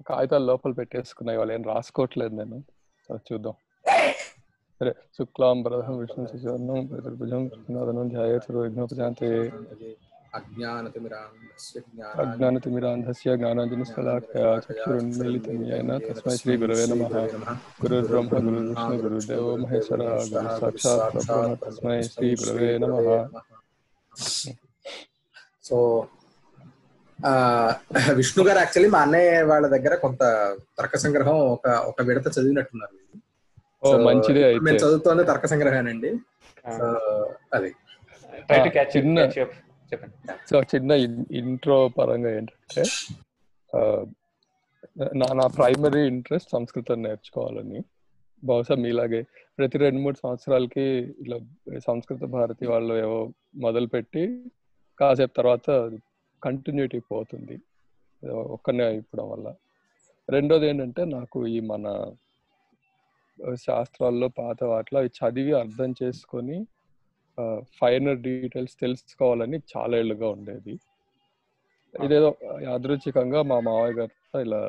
కాగితాలు లోపల పెట్టేసుకున్నాయి, వాళ్ళు ఏం రాసుకోవట్లేదు నేను. చూద్దాం. సరే. శుక్లాంబరధరం విష్ణు శశివర్ణం చతుర్భుజం కృష్ణాదనం ధ్యాయేత్ సర్వవిఘ్నోపశాంతయే. అజ్ఞానతిమిరాంధస్య జ్ఞానాంజనశలాకయా చక్షురున్మీలితం యేన తస్మై శ్రీ గురవే నమః. గురుర్బ్రహ్మ గురుర్విష్ణు గురుర్దేవో మహేశ్వరః గురుః సాక్షాత్ పరబ్రహ్మ తస్మై శ్రీ గురవే నమః. సో విష్ణు గారు యాక్చువల్లీ మా అన్నయ్య వాళ్ళ దగ్గర కొంత తర్క సంగ్రహం ఒక విడత చదివినట్టున్నారు. మంచిదే. అయితే మేము చదువుతోంది తర్క సంగ్రహానండి. అది చిన్న ఇంట్రో పరంగా ఏంటంటే, నా ప్రైమరీ ఇంట్రెస్ట్ సంస్కృతం నేర్చుకోవాలని. బహుశా మీలాగే ప్రతి 2-3 సంవత్సరాలకి ఇలా సంస్కృత భారతి వాళ్ళు ఏవో మొదలుపెట్టి కాసేపు తర్వాత కంటిన్యూటీ పోతుంది ఒక్కనే అయిపోవడం వల్ల. రెండోది ఏంటంటే, నాకు ఈ మన శాస్త్రాల్లో పాత వాటిలో అవి చదివి అర్థం చేసుకొని ఫైనల్ డీటెయిల్స్ తెలుసుకోవాలని చాలా ఏళ్ళుగా ఉండేది. ఇదేదో యాదృచ్ఛికంగా మా మావయ్య గారితో ఇలా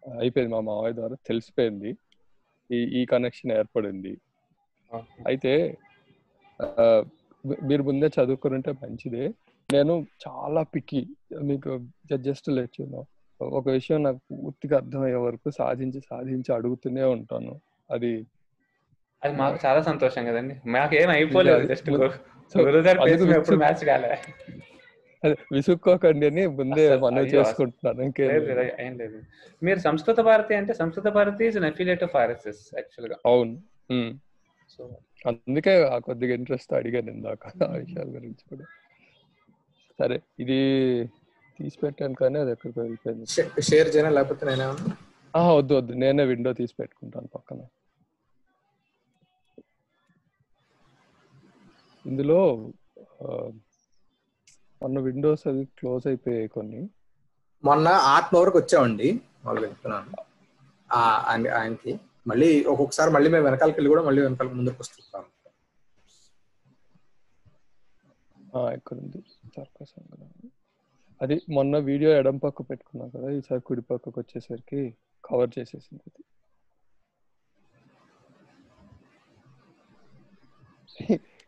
అయిపోయింది. మా మావయ్య ద్వారా తెలిసిపోయింది, ఈ కనెక్షన్ ఏర్పడింది. అయితే మీరు ముందే చదువుకుంటే మంచిదే. నేను చాలా పికి, మీకు జస్ట్ లేచున్నాం ఒక విషయం నాకు పూర్తిగా అర్థమయ్యే వరకు సాధించి అడుగుతూనే ఉంటాను. అది మాకు చాలా సంతోషం కదండి. మాకేం అయిపోలేదు, జస్ట్ మ్యాచ్ కాలే. విసుక్కోకండి అని ముందే మనవి చేసుకుంటున్నాను. ఏం లేదు. మీరు సంస్కృత భారతి అంటే Samskrita Bharati is an affiliate of RSS actual గా. అవును. సో అందుకే కొద్దిగా ఇంట్రెస్ట్ అడిగాను ఇందాక ఆ విషయాల గురించి కూడా. సరే, ఇది తీసి పెట్టాను కానీ అది ఎక్కడికి వెళ్ళిపోయింది. షేర్ చేయనా లేకపోతే వద్దు నేనే విండో తీసి పెట్టుకుంటాను పక్కన. ఇందులో మొన్న విండోస్ అది క్లోజ్ అయిపోయాయి కొన్ని. మొన్న ఆత్మ వరకు వచ్చామండి వాళ్ళు చెప్తున్నాను ఆయనకి. మళ్ళీ ఒక్కొక్కసారి మళ్ళీ మేము వెనకాలకి వెళ్ళి కూడా మళ్ళీ వెనకాలకి ముందుకు వస్తుంటాం. ఇక్కడ ఉంది అది. మొన్న వీడియో ఎడం పక్క పెట్టుకున్నాం కదా, ఈసారి కుడి పక్కకు వచ్చేసరికి కవర్ చేసేసింది అది.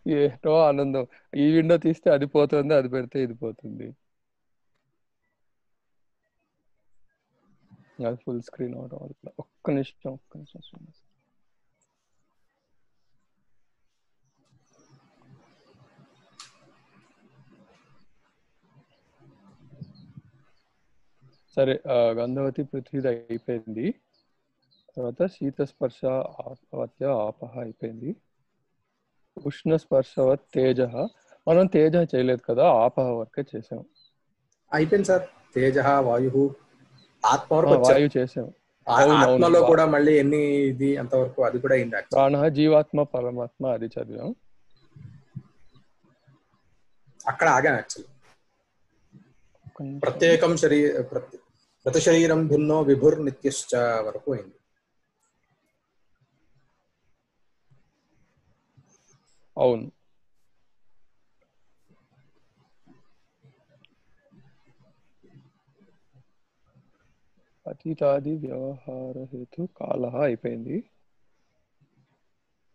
ఏటో ఆనందం, ఈ విండో తీస్తే అది పోతుంది, అది పెడితే ఇది పోతుంది. అది ఫుల్ స్క్రీన్ అవడం వల్ల. ఒక్క నిమిషం. సరే, గంధవతి పృథ్వీది అయిపోయింది. తర్వాత శీతస్పర్శ ఆపహ అయిపోయింది. ఉష్ణస్పర్శవత్ తేజ, మనం తేజ చేయలేదు కదా, ఆపహ వరకే చేసాం. అయిపోయింది సార్. తేజ, వాయు, ఆత్మ వరకు వాయు చేసాం. ఆత్మలో కూడా మళ్ళీ ఎన్ని ఇది అంతవరకు అది కూడా అయింది. ప్రాణ, జీవాత్మ, పరమాత్మ అది చదివాం. అక్కడ ఆగాం యాక్చువల్లీ. ప్రత్యేకం ప్రతి శరీరం భిన్నో విభుర్ నిత్యశ్చ వరకు అయింది. అవును. అతీతాది వ్యవహార హేతు కాలహ అయిపోయింది.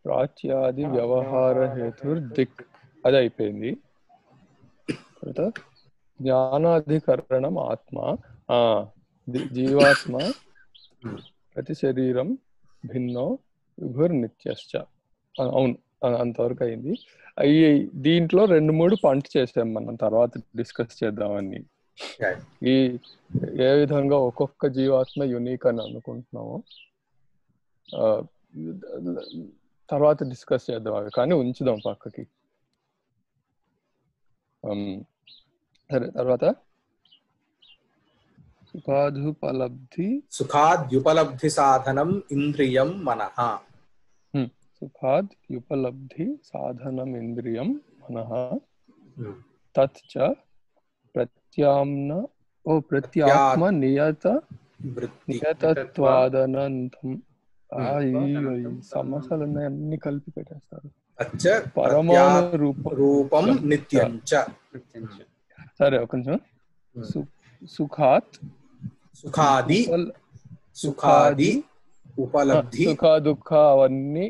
ప్రాచ్యాది వ్యవహార హేతు దిక్ అది అయిపోయింది. తర్వాత జ్ఞానాధికరణం ఆత్మ, జీవాత్మ, ప్రతి శరీరం భిన్నో విభుర్ నిత్యశ్చ. అవును, అంతవరకు అయింది. దీంట్లో 2-3 పంట చేసాం మనం, తర్వాత డిస్కస్ చేద్దామని. ఈ ఏ విధంగా ఒక్కొక్క జీవాత్మ యునిక్ అని అనుకుంటున్నామో తర్వాత డిస్కస్ చేద్దాం అవి, కానీ ఉంచుదాం పక్కకి. సరే, తర్వాత సుఖాద్యుపలబ్ధి సాధనం ఇంద్రియం మనః. సుఖాద్యుపలబ్ధి సాధనం ఇంద్రియం మనః. తచ్చ ప్రత్యాత్మ నియతత్వాదనంతం. సమస్యలు ఉన్నాయి, అన్ని కలిపి పెట్టేస్తారు. పరమాణు రూపం నిత్యం. సరే, ఒక నిమిషం. సుఖాత్ సుఖాది సుఖాది ఉపలబ్ధి సుఖ దుఃఖ అవన్నీ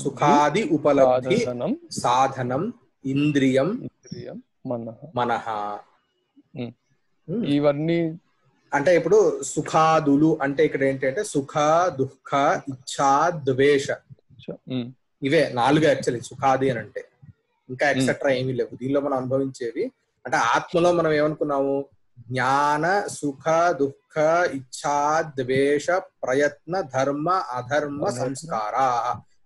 సుఖాది ఉపలబ్ధి సాధనం సాధనం ఇంద్రియం మనః. ఇవన్నీ అంటే ఇప్పుడు సుఖాదులు అంటే ఇక్కడ ఏంటంటే సుఖ దుఃఖ ఇచ్ఛా ద్వేష ఇవే 4 యాక్చువల్లీ సుఖాది అని అంటే. ఇంకా ఎక్సెట్రా ఏమీ లేవు దీనిలో మనం అనుభవించేవి. అంటే ఆత్మలో మనం ఏమనుకున్నాము, జ్ఞాన సుఖ దుఃఖ ఇచ్ఛా ద్వేష ప్రయత్న ధర్మ అధర్మ సంస్కార,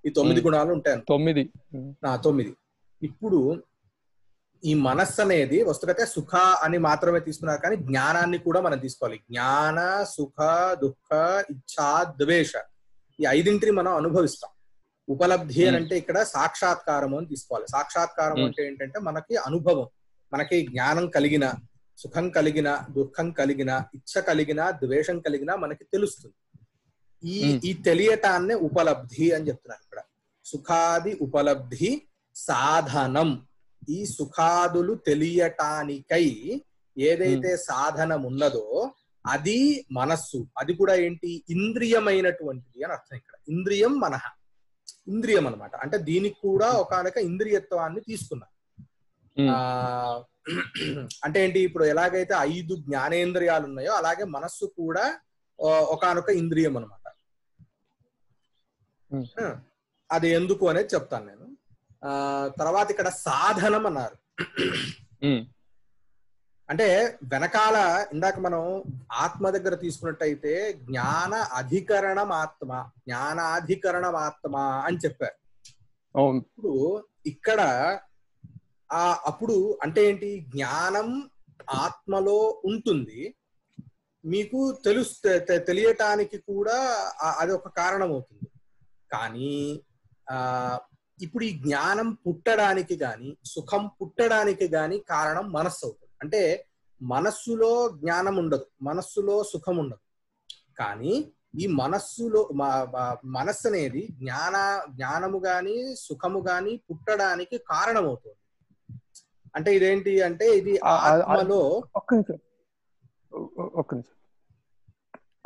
ఈ 9 గుణాలు ఉంటాయి. 9. ఇప్పుడు ఈ మనస్సు అనేది వస్తుకైతే సుఖ అని మాత్రమే తీసుకున్నారు, కానీ జ్ఞానాన్ని కూడా మనం తీసుకోవాలి. జ్ఞాన సుఖ దుఃఖ ఇచ్ఛా ద్వేష ఈ 5 మనం అనుభవిస్తాం. ఉపలబ్ధి అని అంటే ఇక్కడ సాక్షాత్కారము అని తీసుకోవాలి. సాక్షాత్కారం అంటే ఏంటంటే మనకి అనుభవం, మనకి జ్ఞానం కలిగిన, సుఖం కలిగిన, దుఃఖం కలిగిన, ఇచ్ఛ కలిగిన, ద్వేషం కలిగిన మనకి తెలుస్తుంది. ఈ తెలియటాన్నే ఉపలబ్ధి అని చెప్తున్నారు ఇక్కడ. సుఖాది ఉపలబ్ధి సాధనం. ఈ సుఖాదులు తెలియటానికై ఏదైతే సాధనం ఉన్నదో అది మనస్సు. అది కూడా ఏంటి, ఇంద్రియమైనటువంటిది అని అర్థం ఇక్కడ. ఇంద్రియం మనః, ఇంద్రియం అన్నమాట. అంటే దీనికి కూడా ఒకానొక ఇంద్రియత్వాన్ని తీసుకున్నారు. అంటే ఏంటి, ఇప్పుడు ఎలాగైతే 5 జ్ఞానేంద్రియాలు ఉన్నాయో అలాగే మనస్సు కూడా ఒకానొక ఇంద్రియం అన్నమాట. అది ఎందుకు అనేది చెప్తాను నేను. తర్వాత ఇక్కడ సాధనం అన్నారు. అంటే వెనకాల ఇందాక మనం ఆత్మ దగ్గర తీసుకున్నట్టయితే జ్ఞాన అధికరణం ఆత్మ, జ్ఞానాధికరణం ఆత్మ అని చెప్పారు. ఇప్పుడు ఇక్కడ అప్పుడు అంటే ఏంటి, జ్ఞానం ఆత్మలో ఉంటుంది, మీకు తెలియటానికి కూడా అది ఒక కారణం అవుతుంది. కానీ ఇప్పుడు ఈ జ్ఞానం పుట్టడానికి గాని సుఖం పుట్టడానికి గాని కారణం మనస్సు అవుతుంది. అంటే మనస్సులో జ్ఞానం ఉండదు, మనస్సులో సుఖం ఉండదు. కానీ ఈ మనస్సు అనేది జ్ఞానము గాని సుఖము గాని పుట్టడానికి కారణం అవుతుంది. అంటే ఇదేంటి అంటే ఇది ఆత్మలో ఒక్క నిమిషం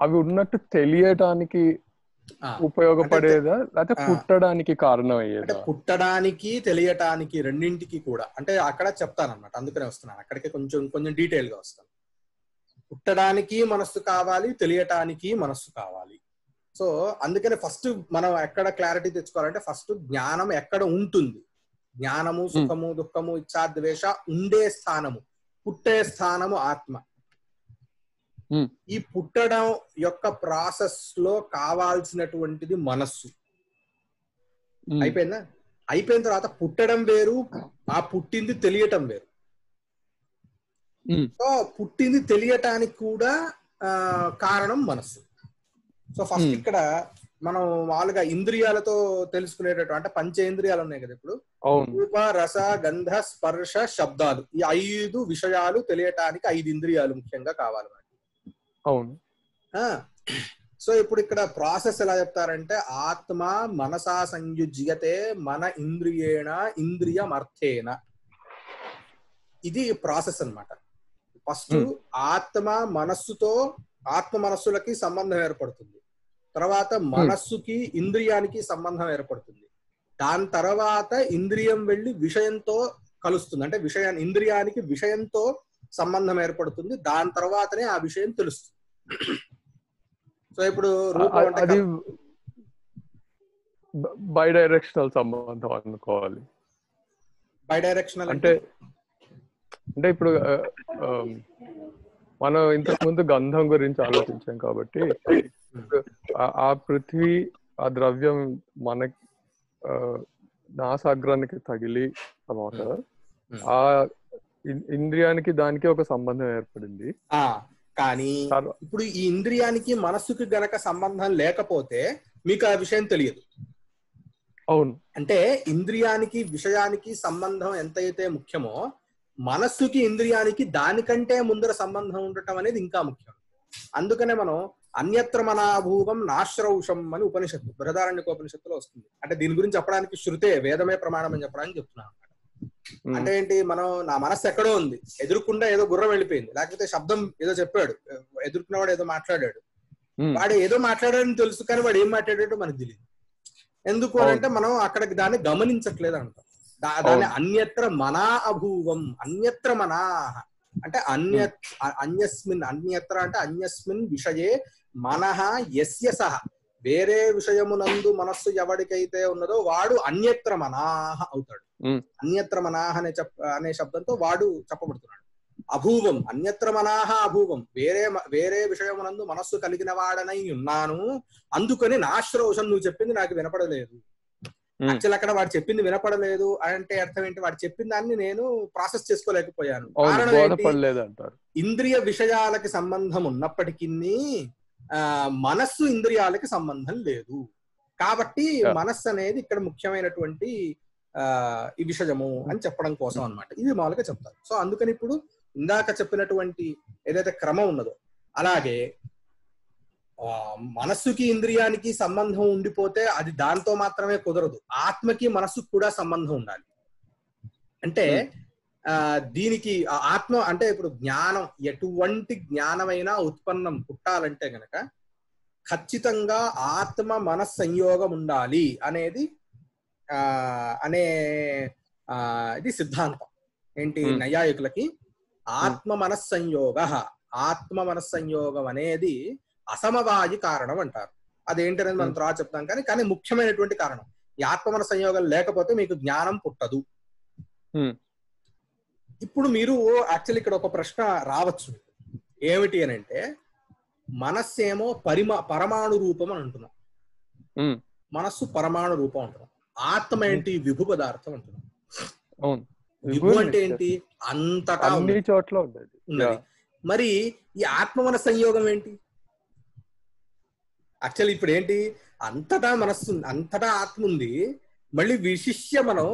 అవి ఉన్నట్టు తెలియటానికి ఉపయోగపడేదా లేకపోతే పుట్టడానికి కారణం అయ్యేదా? అంటే పుట్టడానికి తెలియటానికి రెండింటికి కూడా. అంటే అక్కడ చెప్తానన్నమాట, అందుకనే వస్తున్నాను అక్కడికి, కొంచెం డీటెయిల్ గా వస్తాను. పుట్టడానికి మనస్సు కావాలి, తెలియటానికి మనస్సు కావాలి. సో అందుకనే ఫస్ట్ మనం ఎక్కడ క్లారిటీ తెచ్చుకోవాలంటే ఫస్ట్ జ్ఞానం ఎక్కడ ఉంటుంది, జ్ఞానము సుఖము దుఃఖము ఇచ్ఛా ద్వేష ఉండే స్థానము, పుట్టే స్థానము ఆత్మ. ఈ పుట్టడం యొక్క ప్రాసెస్ లో కావాల్సినటువంటిది మనస్సు. అయిపోయిందా? అయిపోయిన తర్వాత పుట్టడం వేరు, ఆ పుట్టింది తెలియటం వేరు. సో పుట్టింది తెలియటానికి కూడా కారణం మనస్సు. సో ఫస్ట్ ఇక్కడ మనం మామూలుగా ఇంద్రియాలతో తెలుసుకునేటటువంటి అంటే పంచేంద్రియాలు ఉన్నాయి కదా ఇప్పుడు, రూప రస గంధ స్పర్శ శబ్దాలు, ఈ 5 విషయాలు తెలియటానికి 5 ఇంద్రియాలు ముఖ్యంగా కావాలి మనకి. అవును. సో ఇప్పుడు ఇక్కడ ప్రాసెస్ ఎలా చెప్తారంటే ఆత్మ మనసా సంయుజ్యతే మన ఇంద్రియేణ ఇంద్రియమర్థేన, ఇది ప్రాసెస్ అన్నమాట. ఫస్ట్ ఆత్మ మనస్సులకి సంబంధం ఏర్పడుతుంది, తర్వాత మనస్సుకి ఇంద్రియానికి సంబంధం ఏర్పడుతుంది, దాని తర్వాత ఇంద్రియం వెళ్ళి విషయంతో కలుస్తుంది, అంటే ఇంద్రియానికి విషయంతో సంబంధం ఏర్పడుతుంది, దాని తర్వాతనే ఆ విషయం తెలుస్తుంది. సో ఇప్పుడు అది బై డైరెక్షనల్ సంబంధం అనుకోవాలి. బై డైరెక్షనల్ అంటే ఇప్పుడు మనం ఇంతకు ముందు గంధం గురించి ఆలోచించాం కాబట్టి ఆ పృథ్వీ ఆ ద్రవ్యం మన నాసాగ్రానికి తగిలి తర్వాత ఆ ఇంద్రియానికి దానికి ఒక సంబంధం ఏర్పడింది. కానీ ఇప్పుడు ఈ ఇంద్రియానికి మనస్సుకి గనక సంబంధం లేకపోతే మీకు ఆ విషయం తెలియదు. అవును. అంటే ఇంద్రియానికి విషయానికి సంబంధం ఎంతైతే ముఖ్యమో మనస్సుకి ఇంద్రియానికి దానికంటే ముందర సంబంధం ఉండటం అనేది ఇంకా ముఖ్యం. అందుకనే మనం అన్యత్ర మనాభూవం నాశ్రౌషం అని ఉపనిషత్తు బృహదారణ్యకోపనిషత్తులో వస్తుంది. అంటే దీని గురించి చెప్పడానికి శృతే వేదమే ప్రమాణం అని చెప్పడానికి చెప్తున్నాను అన్నమాట. అంటే ఏంటి, మనం నా మనస్సు ఎక్కడో ఉంది, ఎదురుకుండా ఏదో గుర్రం వెళ్ళిపోయింది, లేకపోతే శబ్దం ఏదో చెప్పాడు, ఎదుర్కొన్నవాడు ఏదో మాట్లాడాడు, వాడు ఏదో మాట్లాడాడని తెలుసు కానీ వాడు ఏం మాట్లాడాడో మనకు తెలియదు. ఎందుకు అని అంటే మనం అక్కడికి దాన్ని గమనించట్లేదు అంట. దాన్ని అన్యత్ర మనా అభూవం, అన్యత్ర మనా అంటే అన్యస్మిన్, అన్యత్ర అంటే అన్యస్మిన్ విషయే మనః యస్య సహ, వేరే విషయమునందు మనస్సు ఎవడికైతే ఉన్నదో వాడు అన్యత్ర మనాహ అవుతాడు. అన్యత్ర మనాహ అనే శబ్దంతో వాడు చెప్పబడుతున్నాడు. అభూవం, అన్యత్ర మనాహ అభూవం, వేరే విషయమునందు మనస్సు కలిగిన వాడనై ఉన్నాను, అందుకని నా శ్రోషం నువ్వు చెప్పింది నాకు వినపడలేదు. యాక్చువల్ అక్కడ వాడు చెప్పింది వినపడలేదు అంటే అర్థం ఏంటి, వాడు చెప్పిన దాన్ని నేను ప్రాసెస్ చేసుకోలేకపోయాను. కారణం ఏంటి, ఇంద్రియ విషయాలకి సంబంధం ఉన్నప్పటికీ మనస్సు ఇంద్రియాలకి సంబంధం లేదు. కాబట్టి మనస్సు అనేది ఇక్కడ ముఖ్యమైనటువంటి ఈ విషయము అని చెప్పడం కోసం అన్నమాట. ఇది మామూలుగా చెప్తారు. సో అందుకని ఇప్పుడు ఇందాక చెప్పినటువంటి ఏదైతే క్రమం ఉన్నదో అలాగే మనస్సుకి ఇంద్రియానికి సంబంధం ఉండిపోతే అది దాంతో మాత్రమే కుదరదు, ఆత్మకి మనస్సుకు కూడా సంబంధం ఉండాలి. అంటే దీనికి ఆత్మ అంటే ఇప్పుడు జ్ఞానం, ఎటువంటి జ్ఞానమైనా ఉత్పన్నం పుట్టాలంటే గనక ఖచ్చితంగా ఆత్మ మనస్సంయోగం ఉండాలి అనేది ఇది సిద్ధాంతం. ఏంటి, నైయాయికులకి ఆత్మ మనస్సంయోగం అనేది అసమవాయి కారణం అంటారు. అదేంటనేది మనం తర్వాత చెప్తాం. కానీ ముఖ్యమైనటువంటి కారణం ఈ ఆత్మ మనస్ సంయోగం లేకపోతే మీకు జ్ఞానం పుట్టదు. ఇప్పుడు మీరు యాక్చువల్లీ ఇక్కడ ఒక ప్రశ్న రావచ్చు, ఏమిటి అని అంటే మనస్సేమో పరమాణు రూపం అని అంటున్నాం, మనస్సు పరమాణు రూపం అంటున్నాం, ఆత్మ ఏంటి విభు పదార్థం అంటున్నాం. విభు అంటే ఏంటి, అంతటా అన్ని చోట్ల ఉన్నది. మరి ఈ ఆత్మ మన సంయోగం ఏంటి? యాక్చువల్లీ ఇప్పుడు ఏంటి, అంతటా మనస్సు, అంతటా ఆత్మ ఉంది, మళ్ళీ విశిష్య మనం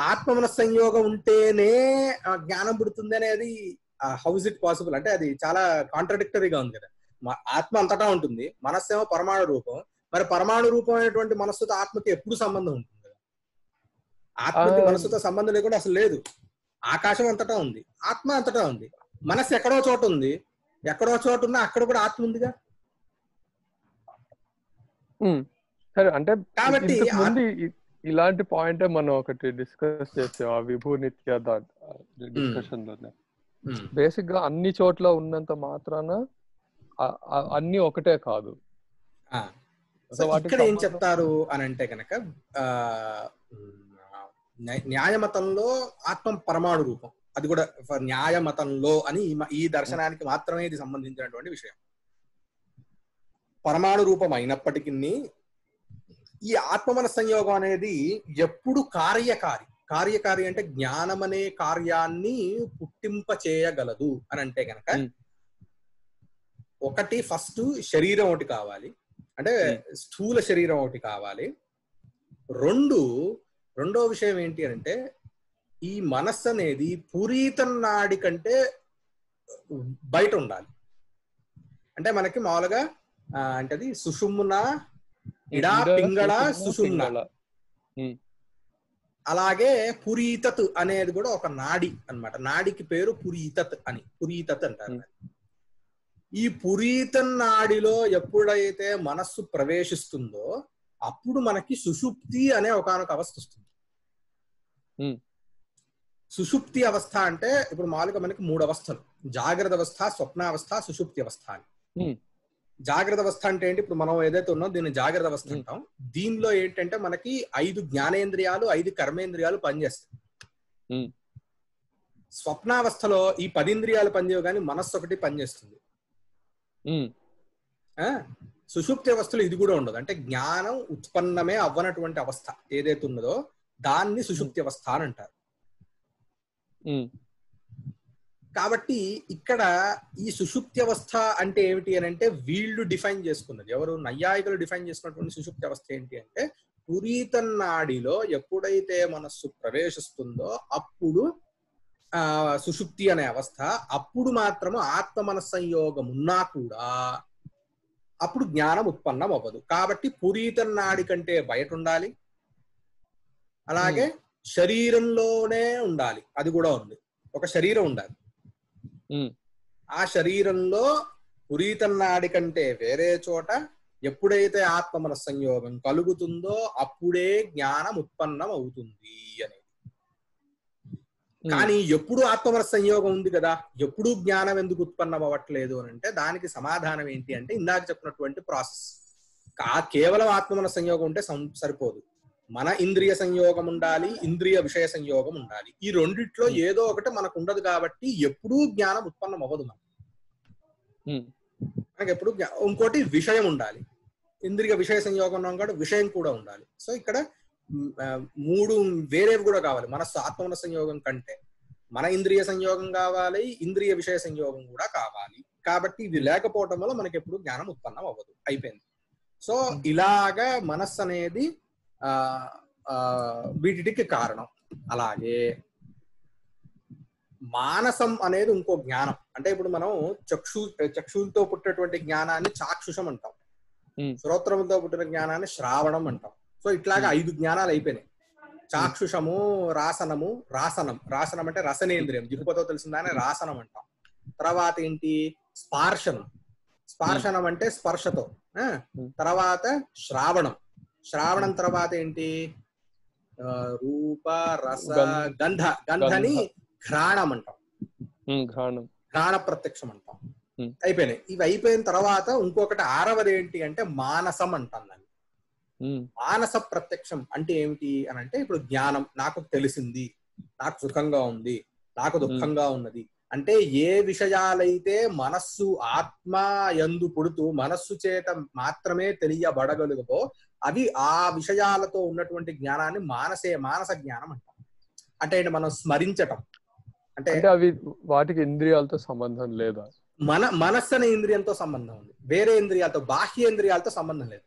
ఆత్మ మన సంయోగం ఉంటేనే జ్ఞానం పుడుతుంది అనేది హౌ ఇస్ ఇట్ పాసిబుల్ అంటే అది చాలా కాంట్రడిక్టరీగా ఉంది కదా. ఆత్మ అంతటా ఉంటుంది, మనస్సు ఏమో పరమాణు రూపం, మరి పరమాణు రూపం అనేటువంటి మనస్సుతో ఆత్మకి ఎప్పుడు సంబంధం ఉంటుంది కదా? ఆత్మకి మనస్సుతో సంబంధం లేకుండా అసలు లేదు. ఆకాశం అంతటా ఉంది, ఆత్మ అంతటా ఉంది, మనస్సు ఎక్కడో చోట ఉంది, ఎక్కడో చోట ఉన్నా అక్కడ కూడా ఆత్మ ఉందిగా. సరే, అంటే కాబట్టి ఇలాంటి పాయింట్ మనం ఒకటి డిస్కస్ చేసాం ఆ విభూ నిత్య డిస్కషన్ లోనే. బేసిక్ గా అన్ని చోట్ల ఉన్నంత మాత్రాన అన్ని ఒకటే కాదు. ఇక్కడ ఏం చెప్తారు అని అంటే కనుక న్యాయమతంలో ఆత్మ పరమాణు రూపం, అది కూడా న్యాయమతంలో అని ఈ దర్శనానికి మాత్రమే ఇది సంబంధించినటువంటి విషయం. పరమాణు రూపం అయినప్పటికీ ఈ ఆత్మమన సంయోగం అనేది ఎప్పుడు కార్యకారి అంటే జ్ఞానం అనే కార్యాన్ని పుట్టింప చేయగలదు అని అంటే గనక ఒకటి ఫస్ట్ శరీరం ఒకటి కావాలి, అంటే స్థూల శరీరం ఒకటి కావాలి. రెండో విషయం ఏంటి అంటే ఈ మనస్సు అనేది పురీతం నాడి కంటే బయట ఉండాలి. అంటే మనకి మామూలుగా అంటే అది సుషుమ్న, ఇడా, పింగళ, సుషుమ్న, అలాగే పురీతత్ అనేది కూడా ఒక నాడి అన్నమాట. నాడికి పేరు పురీతత్ అంటారు. ఈ పురీతం నాడిలో ఎప్పుడైతే మనస్సు ప్రవేశిస్తుందో అప్పుడు మనకి సుషుప్తి అనే ఒకానొక అవస్థ వస్తుంది. సుషుప్తి అవస్థ అంటే ఇప్పుడు మామూలుగా మనకి 3 అవస్థలు, జాగ్రత్త అవస్థ, స్వప్నావస్థ, సుషుప్తి అవస్థ అని. జాగ్రత్త అవస్థ అంటే ఏంటి, ఇప్పుడు మనం ఏదైతే ఉన్నాం దీన్ని జాగ్రత్త అవస్థ అంటాం. దీనిలో ఏంటంటే మనకి 5 జ్ఞానేంద్రియాలు 5 కర్మేంద్రియాలు పనిచేస్తాయి. స్వప్నావస్థలో ఈ 10 ఇంద్రియాలు పనిచేయవు కానీ మనస్సు ఒకటి పనిచేస్తుంది. సుషుప్తి అవస్థలో ఇది కూడా ఉండదు, అంటే జ్ఞానం ఉత్పన్నమే అవ్వనటువంటి అవస్థ ఏదైతే ఉన్నదో దాన్ని సుషుప్తి అవస్థ అని అంటారు. కాబట్టి ఇక్కడ ఈ సుషుప్తి అవస్థ అంటే ఏమిటి అని అంటే వీళ్ళు డిఫైన్ చేసుకున్నది, ఎవరు నైయాయికులు డిఫైన్ చేసుకున్నటువంటి సుషుప్తి అవస్థ ఏంటి అంటే పురీతం నాడిలో ఎప్పుడైతే మనస్సు ప్రవేశిస్తుందో అప్పుడు సుషుప్తి అనే అవస్థ, అప్పుడు మాత్రము ఆత్మ మనస్సంయోగం ఉన్నా కూడా అప్పుడు జ్ఞానం ఉత్పన్నం అవ్వదు. కాబట్టి పురీతం నాడి కంటే బయట ఉండాలి, అలాగే శరీరంలోనే ఉండాలి, అది కూడా ఉంది. ఒక శరీరం ఉండాలి. ఆ శరీరంలో పురీతన్నాడి కంటే వేరే చోట ఎప్పుడైతే ఆత్మ మన సంయోగం కలుగుతుందో అప్పుడే జ్ఞానం ఉత్పన్నం అవుతుంది అనేది. కానీ ఎప్పుడు ఆత్మవర సంయోగం ఉంది కదా, ఎప్పుడు జ్ఞానం ఎందుకు ఉత్పన్నం అవ్వట్లేదు అని అంటే దానికి సమాధానం ఏంటి అంటే ఇందాక చెప్పినటువంటి ప్రాసెస్. కేవలం ఆత్మవర సంయోగం ఉంటే సరిపోదు. మన ఇంద్రియ సంయోగం ఉండాలి, ఇంద్రియ విషయ సంయోగం ఉండాలి. ఈ రెండిట్లో ఏదో ఒకటి మనకు ఉండదు కాబట్టి ఎప్పుడూ జ్ఞానం ఉత్పన్నం అవ్వదు. మనకి ఎప్పుడు ఇంకోటి విషయం ఉండాలి, ఇంద్రియ విషయ సంయోగం కూడా విషయం కూడా ఉండాలి. సో ఇక్కడ మూడు వేరేవి కూడా కావాలి. మనస్సు ఆత్మన సంయోగం కంటే మన ఇంద్రియ సంయోగం కావాలి, ఇంద్రియ విషయ సంయోగం కూడా కావాలి. కాబట్టి ఇది లేకపోవటం వల్ల మనకి ఎప్పుడు జ్ఞానం ఉత్పన్నం అవ్వదు. అయిపోయింది. సో ఇలాగా మనస్సు అనేది వీటికి కారణం. అలాగే మానసం అనేది ఇంకో జ్ఞానం. అంటే ఇప్పుడు మనం చక్షులతో పుట్టినటువంటి జ్ఞానాన్ని చాక్షుషం అంటాం, శ్రోత్రములతో పుట్టిన జ్ఞానాన్ని శ్రావణం అంటాం. సో ఇట్లాగా 5 జ్ఞానాలు అయిపోయినాయి. చాక్షుషము, రాసనము, రాసనం అంటే రసనేంద్రియం, జిహ్వతో తెలిసిందానే రాసనం అంటాం. తర్వాత ఏంటి స్పార్శనం అంటే స్పర్శతో. తర్వాత శ్రావణం తర్వాత ఏంటి రూప రస గంధని ఘ్రాణం అంటాం, ఘ్రాణ ప్రత్యక్షం అంటాం. అయిపోయినాయి. ఇవి అయిపోయిన తర్వాత ఇంకొకటి 6వది ఏంటి అంటే మానసం అంటాం. దాన్ని మానస ప్రత్యక్షం అంటే ఏమిటి అని అంటే ఇప్పుడు జ్ఞానం, నాకు తెలిసింది, నాకు సుఖంగా ఉంది, నాకు దుఃఖంగా ఉన్నది అంటే ఏ విషయాలైతే మనస్సు ఆత్మ యందు పుడుతూ మనస్సు చేత మాత్రమే తెలియబడగలుగుతో అవి ఆ విషయాలతో ఉన్నటువంటి జ్ఞానాన్ని మానస జ్ఞానం అంటాం. అంటే మనం స్మరించటం అంటే అవి వాటికి ఇంద్రియాలతో సంబంధం లేదా? మనస్సు అనే ఇంద్రియంతో సంబంధం ఉంది, వేరే ఇంద్రియాలతో బాహ్యేంద్రియాలతో సంబంధం లేదు.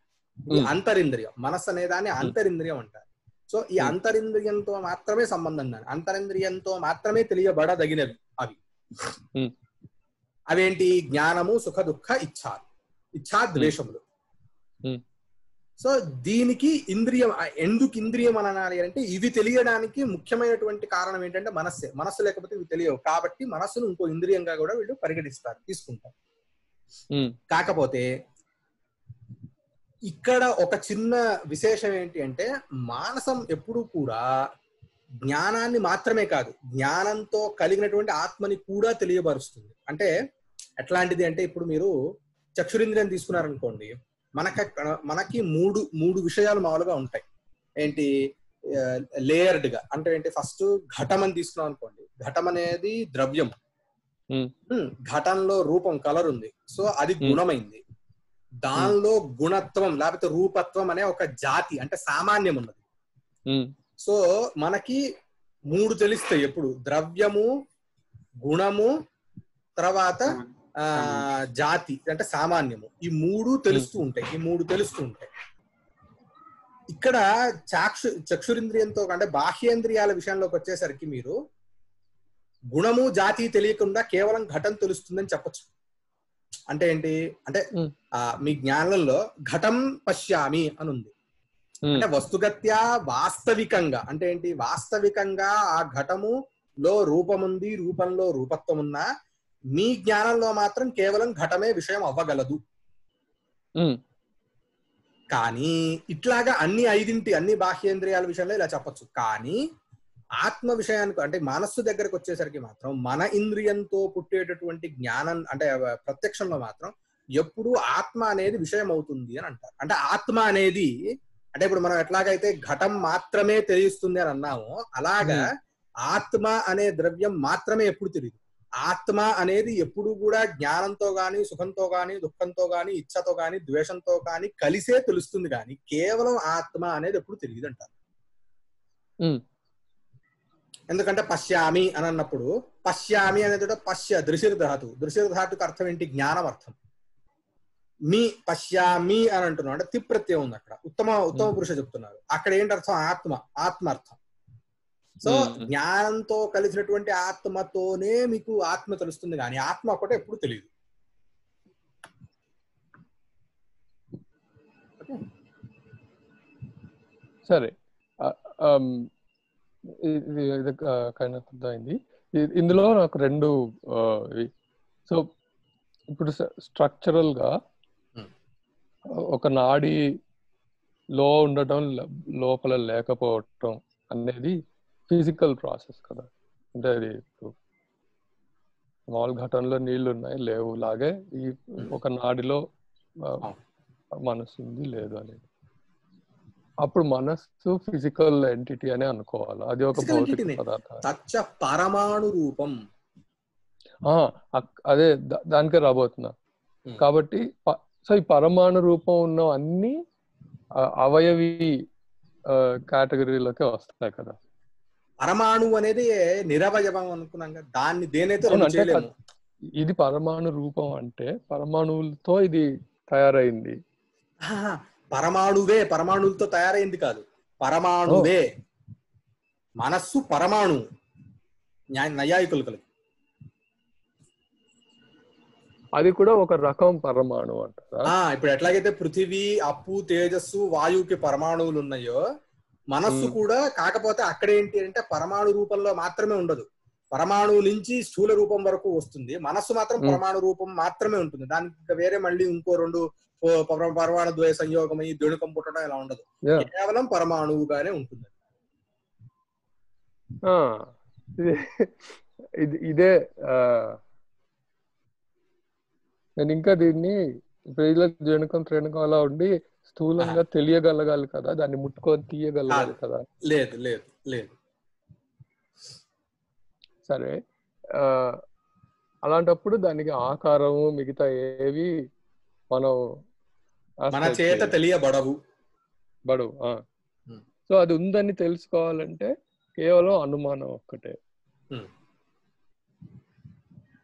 అంతరింద్రియం, మనస్సు అనే దాన్ని అంతరింద్రియం అంటారు. సో ఈ అంతరింద్రియంతో మాత్రమే సంబంధం, అంతరింద్రియంతో మాత్రమే తెలియబడదగినవి అవి. అవేంటి? జ్ఞానము, సుఖ దుఃఖ, ఇచ్ఛా ద్వేషములు. సో దీనికి ఇంద్రియం, ఎందుకు ఇంద్రియం అనాలి అంటే ఇవి తెలియడానికి ముఖ్యమైనటువంటి కారణం ఏంటంటే మనస్సు లేకపోతే ఇవి తెలియవు. కాబట్టి మనస్సును ఇంకో ఇంద్రియంగా కూడా వీళ్ళు తీసుకుంటారు. కాకపోతే ఇక్కడ ఒక చిన్న విశేషం ఏంటి అంటే మానసం ఎప్పుడు కూడా జ్ఞానాన్ని మాత్రమే కాదు, జ్ఞానంతో కలిగినటువంటి ఆత్మని కూడా తెలియబరుస్తుంది. అంటే ఎట్లాంటిది అంటే ఇప్పుడు మీరు చక్షురింద్రియం తీసుకున్నారనుకోండి, మనకి మూడు విషయాలు మామూలుగా ఉంటాయి. ఏంటి? లేయర్డ్ గా. అంటే ఏంటి? ఫస్ట్ ఘటం అని తీసుకున్నాం అనుకోండి, ఘటం అనేది ద్రవ్యం, ఘటంలో రూపం, కలర్ ఉంది. సో అది గుణమైంది. దానిలో గుణత్వం లేకపోతే రూపత్వం అనే ఒక జాతి అంటే సామాన్యం ఉన్నది. సో మనకి 3 తెలుస్తాయి ఎప్పుడు: ద్రవ్యము, గుణము, తర్వాత జాతి అంటే సామాన్యము. ఈ 3 తెలుస్తూ ఉంటాయి. ఇక్కడ చక్షురింద్రియంతో అంటే బాహ్యేంద్రియాల విషయంలోకి వచ్చేసరికి మీరు గుణము, జాతి తెలియకుండా కేవలం ఘటం తెలుస్తుందని చెప్పచ్చు. అంటే ఏంటి అంటే మీ జ్ఞానంలో ఘటం పశ్యామి అని ఉంది అంటే వస్తుగత్యా వాస్తవికంగా అంటే ఏంటి? వాస్తవికంగా ఆ ఘటములో రూపముంది, రూపంలో రూపత్వం ఉన్నా మీ జ్ఞానంలో మాత్రం కేవలం ఘటమే విషయం అవ్వగలదు. కానీ ఇట్లాగా అన్ని బాహ్యేంద్రియాల విషయంలో ఇలా చెప్పచ్చు. కానీ ఆత్మ విషయానికి అంటే మనస్సు దగ్గరకు వచ్చేసరికి మాత్రం మన ఇంద్రియంతో పుట్టేటటువంటి జ్ఞానం అంటే ప్రత్యక్షంలో మాత్రం ఎప్పుడు ఆత్మ అనేది విషయం అవుతుంది అని అంటారు. అంటే ఆత్మ అనేది అంటే ఇప్పుడు మనం ఎట్లాగైతే ఘటం మాత్రమే తెలియస్తుంది అని అన్నామో అలాగా ఆత్మ అనే ద్రవ్యం మాత్రమే ఎప్పుడు తెలియదు. ఆత్మ అనేది ఎప్పుడు కూడా జ్ఞానంతో గాని, సుఖంతో గాని, దుఃఖంతో గాని, ఇచ్ఛతో గాని, ద్వేషంతో గాని కలిసే తెలుస్తుంది. కానీ కేవలం ఆత్మ అనేది ఎప్పుడు తెలియదు అంటారు. ఎందుకంటే పశ్యామి అని అన్నప్పుడు పశ్యామి అనేది దృశ్యధాతుకు అర్థం ఏంటి? జ్ఞానం అర్థం. మీ పశ్యామి అని అంటున్నాం అంటే తిప్రత్యయం ఉంది అక్కడ. ఉత్తమ పురుష చెప్తున్నారు. అక్కడ ఏంటి అర్థం? ఆత్మ అర్థం. సో జ్ఞానంతో కలిసినటువంటి ఆత్మతోనే మీకు ఆత్మ తెలుస్తుంది, కానీ ఆత్మ ఒకటే ఎప్పుడు తెలియదు. సరే, ఇది కైండ్ ఆఫ్ అయింది. ఇందులో నాకు రెండు సో ఇప్పుడు స్ట్రక్చరల్ గా ఒక నాడి లో ఉండటం లోపల లేకపోవటం అనేది ఫిజికల్ ప్రాసెస్ కదా. అంటే అది మామూలు ఘటనలో నీళ్లు ఉన్నాయి లేవు లాగే ఈ ఒక నాడిలో మనసు ఉంది లేదు అనేది. అప్పుడు మనస్సు ఫిజికల్ ఎంటిటీ అని అనుకోవాలి. అది ఒక భౌతిక పదార్థం. పరమాణు రూపం. అదే దానికే రాబోతున్నా. కాబట్టి సో ఈ పరమాణు రూపం ఉన్న అన్ని అవయవి కేటగిరీలోకి వస్తాయి కదా. పరమాణు అనేది నిరవయవం అనుకున్నాం కదా, దాన్ని దేనైతే చేయలేము. ఇది పరమాణు రూపం అంటే పరమాణువులతో ఇది తయారైంది. పరమాణువులతో తయారైంది కాదు, పరమాణువే. మనస్సు పరమాణు నైయాయికులు. అది కూడా ఒక రకం పరమాణు అంటారా? ఇప్పుడు ఎట్లాగైతే పృథివీ, అప్పు, తేజస్సు, వాయువుకి పరమాణువులు ఉన్నాయో మనస్సు కూడా, కాకపోతే అక్కడ ఏంటి అంటే పరమాణు రూపంలో మాత్రమే ఉండదు, పరమాణువు నుంచి స్థూల రూపం వరకు వస్తుంది. మనస్సు మాత్రం పరమాణు రూపం మాత్రమే ఉంటుంది. దానికి వేరే మళ్ళీ ఇంకో రెండు పరమాణు ద్వయ సంయోగం అయ్యి దొణుకం పుట్టడం ఇలా ఉండదు, కేవలం పరమాణువుగానే ఉంటుంది. ఇదే నేను ఇంకా దీన్ని జనుకం త్రేణుకం అలా ఉండి స్థూలంగా తెలియగలగాలి కదా, దాన్ని ముట్టుకొని తీయగలగాలి కదా. లేదు లేదు లేదు. సరే, అలాంటప్పుడు దానికి ఆకారము మిగతా ఏవి మనం మన చేత తెలియబడవు. సో అది ఉందని తెలుసుకోవాలంటే కేవలం అనుమానం ఒక్కటే.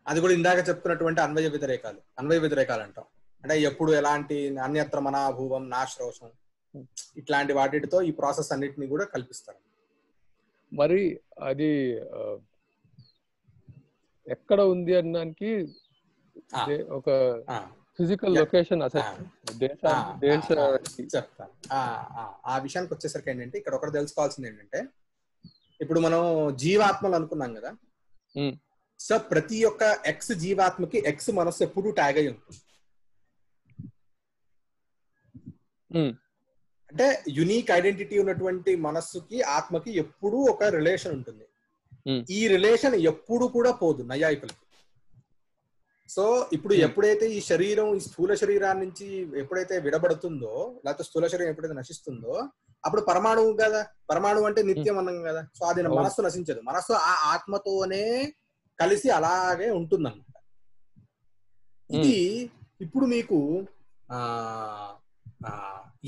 అది కూడా ఇందాక చెప్తున్నటువంటి అన్వయ వ్యతిరేకాలు అంటాం. అంటే ఎప్పుడు ఎలాంటి అన్యత్ర మనాభూవం నాశ్రోషం ఇట్లాంటి వాటితో ఈ ప్రాసెస్ అన్నిటిని కూడా కల్పిస్తారు. మరి అది ఎక్కడ ఉంది అనడానికి ఒక ఫిజికల్ లొకేషన్ చెప్తాను. ఆ విషయానికి వచ్చేసరికి ఏంటంటే ఇక్కడ ఒకటి తెలుసుకోవాల్సింది ఏంటంటే, ఇప్పుడు మనం జీవాత్మలు అనుకున్నాం కదా, సో ప్రతి ఒక్క ఎక్స్ జీవాత్మకి ఎక్స్ మనస్సు ఎప్పుడు ట్యాగ్ అయి ఉంటుంది. అంటే యునీక్ ఐడెంటిటీ ఉన్నటువంటి మనస్సుకి ఆత్మకి ఎప్పుడూ ఒక రిలేషన్ ఉంటుంది. ఈ రిలేషన్ ఎప్పుడు కూడా పోదు నైయాయికులకి. సో ఇప్పుడు ఎప్పుడైతే ఈ శరీరం, ఈ స్థూల శరీరాన్ని నుంచి ఎప్పుడైతే విడబడుతుందో, లేకపోతే స్థూల శరీరం ఎప్పుడైతే నశిస్తుందో, అప్పుడు పరమాణువు కదా, పరమాణువు అంటే నిత్యం అన్నాం కదా. సో అది మనస్సు నశించదు, మనస్సు ఆ ఆత్మతోనే కలిసి అలాగే ఉంటుందన్నమాట. ఇది ఇప్పుడు మీకు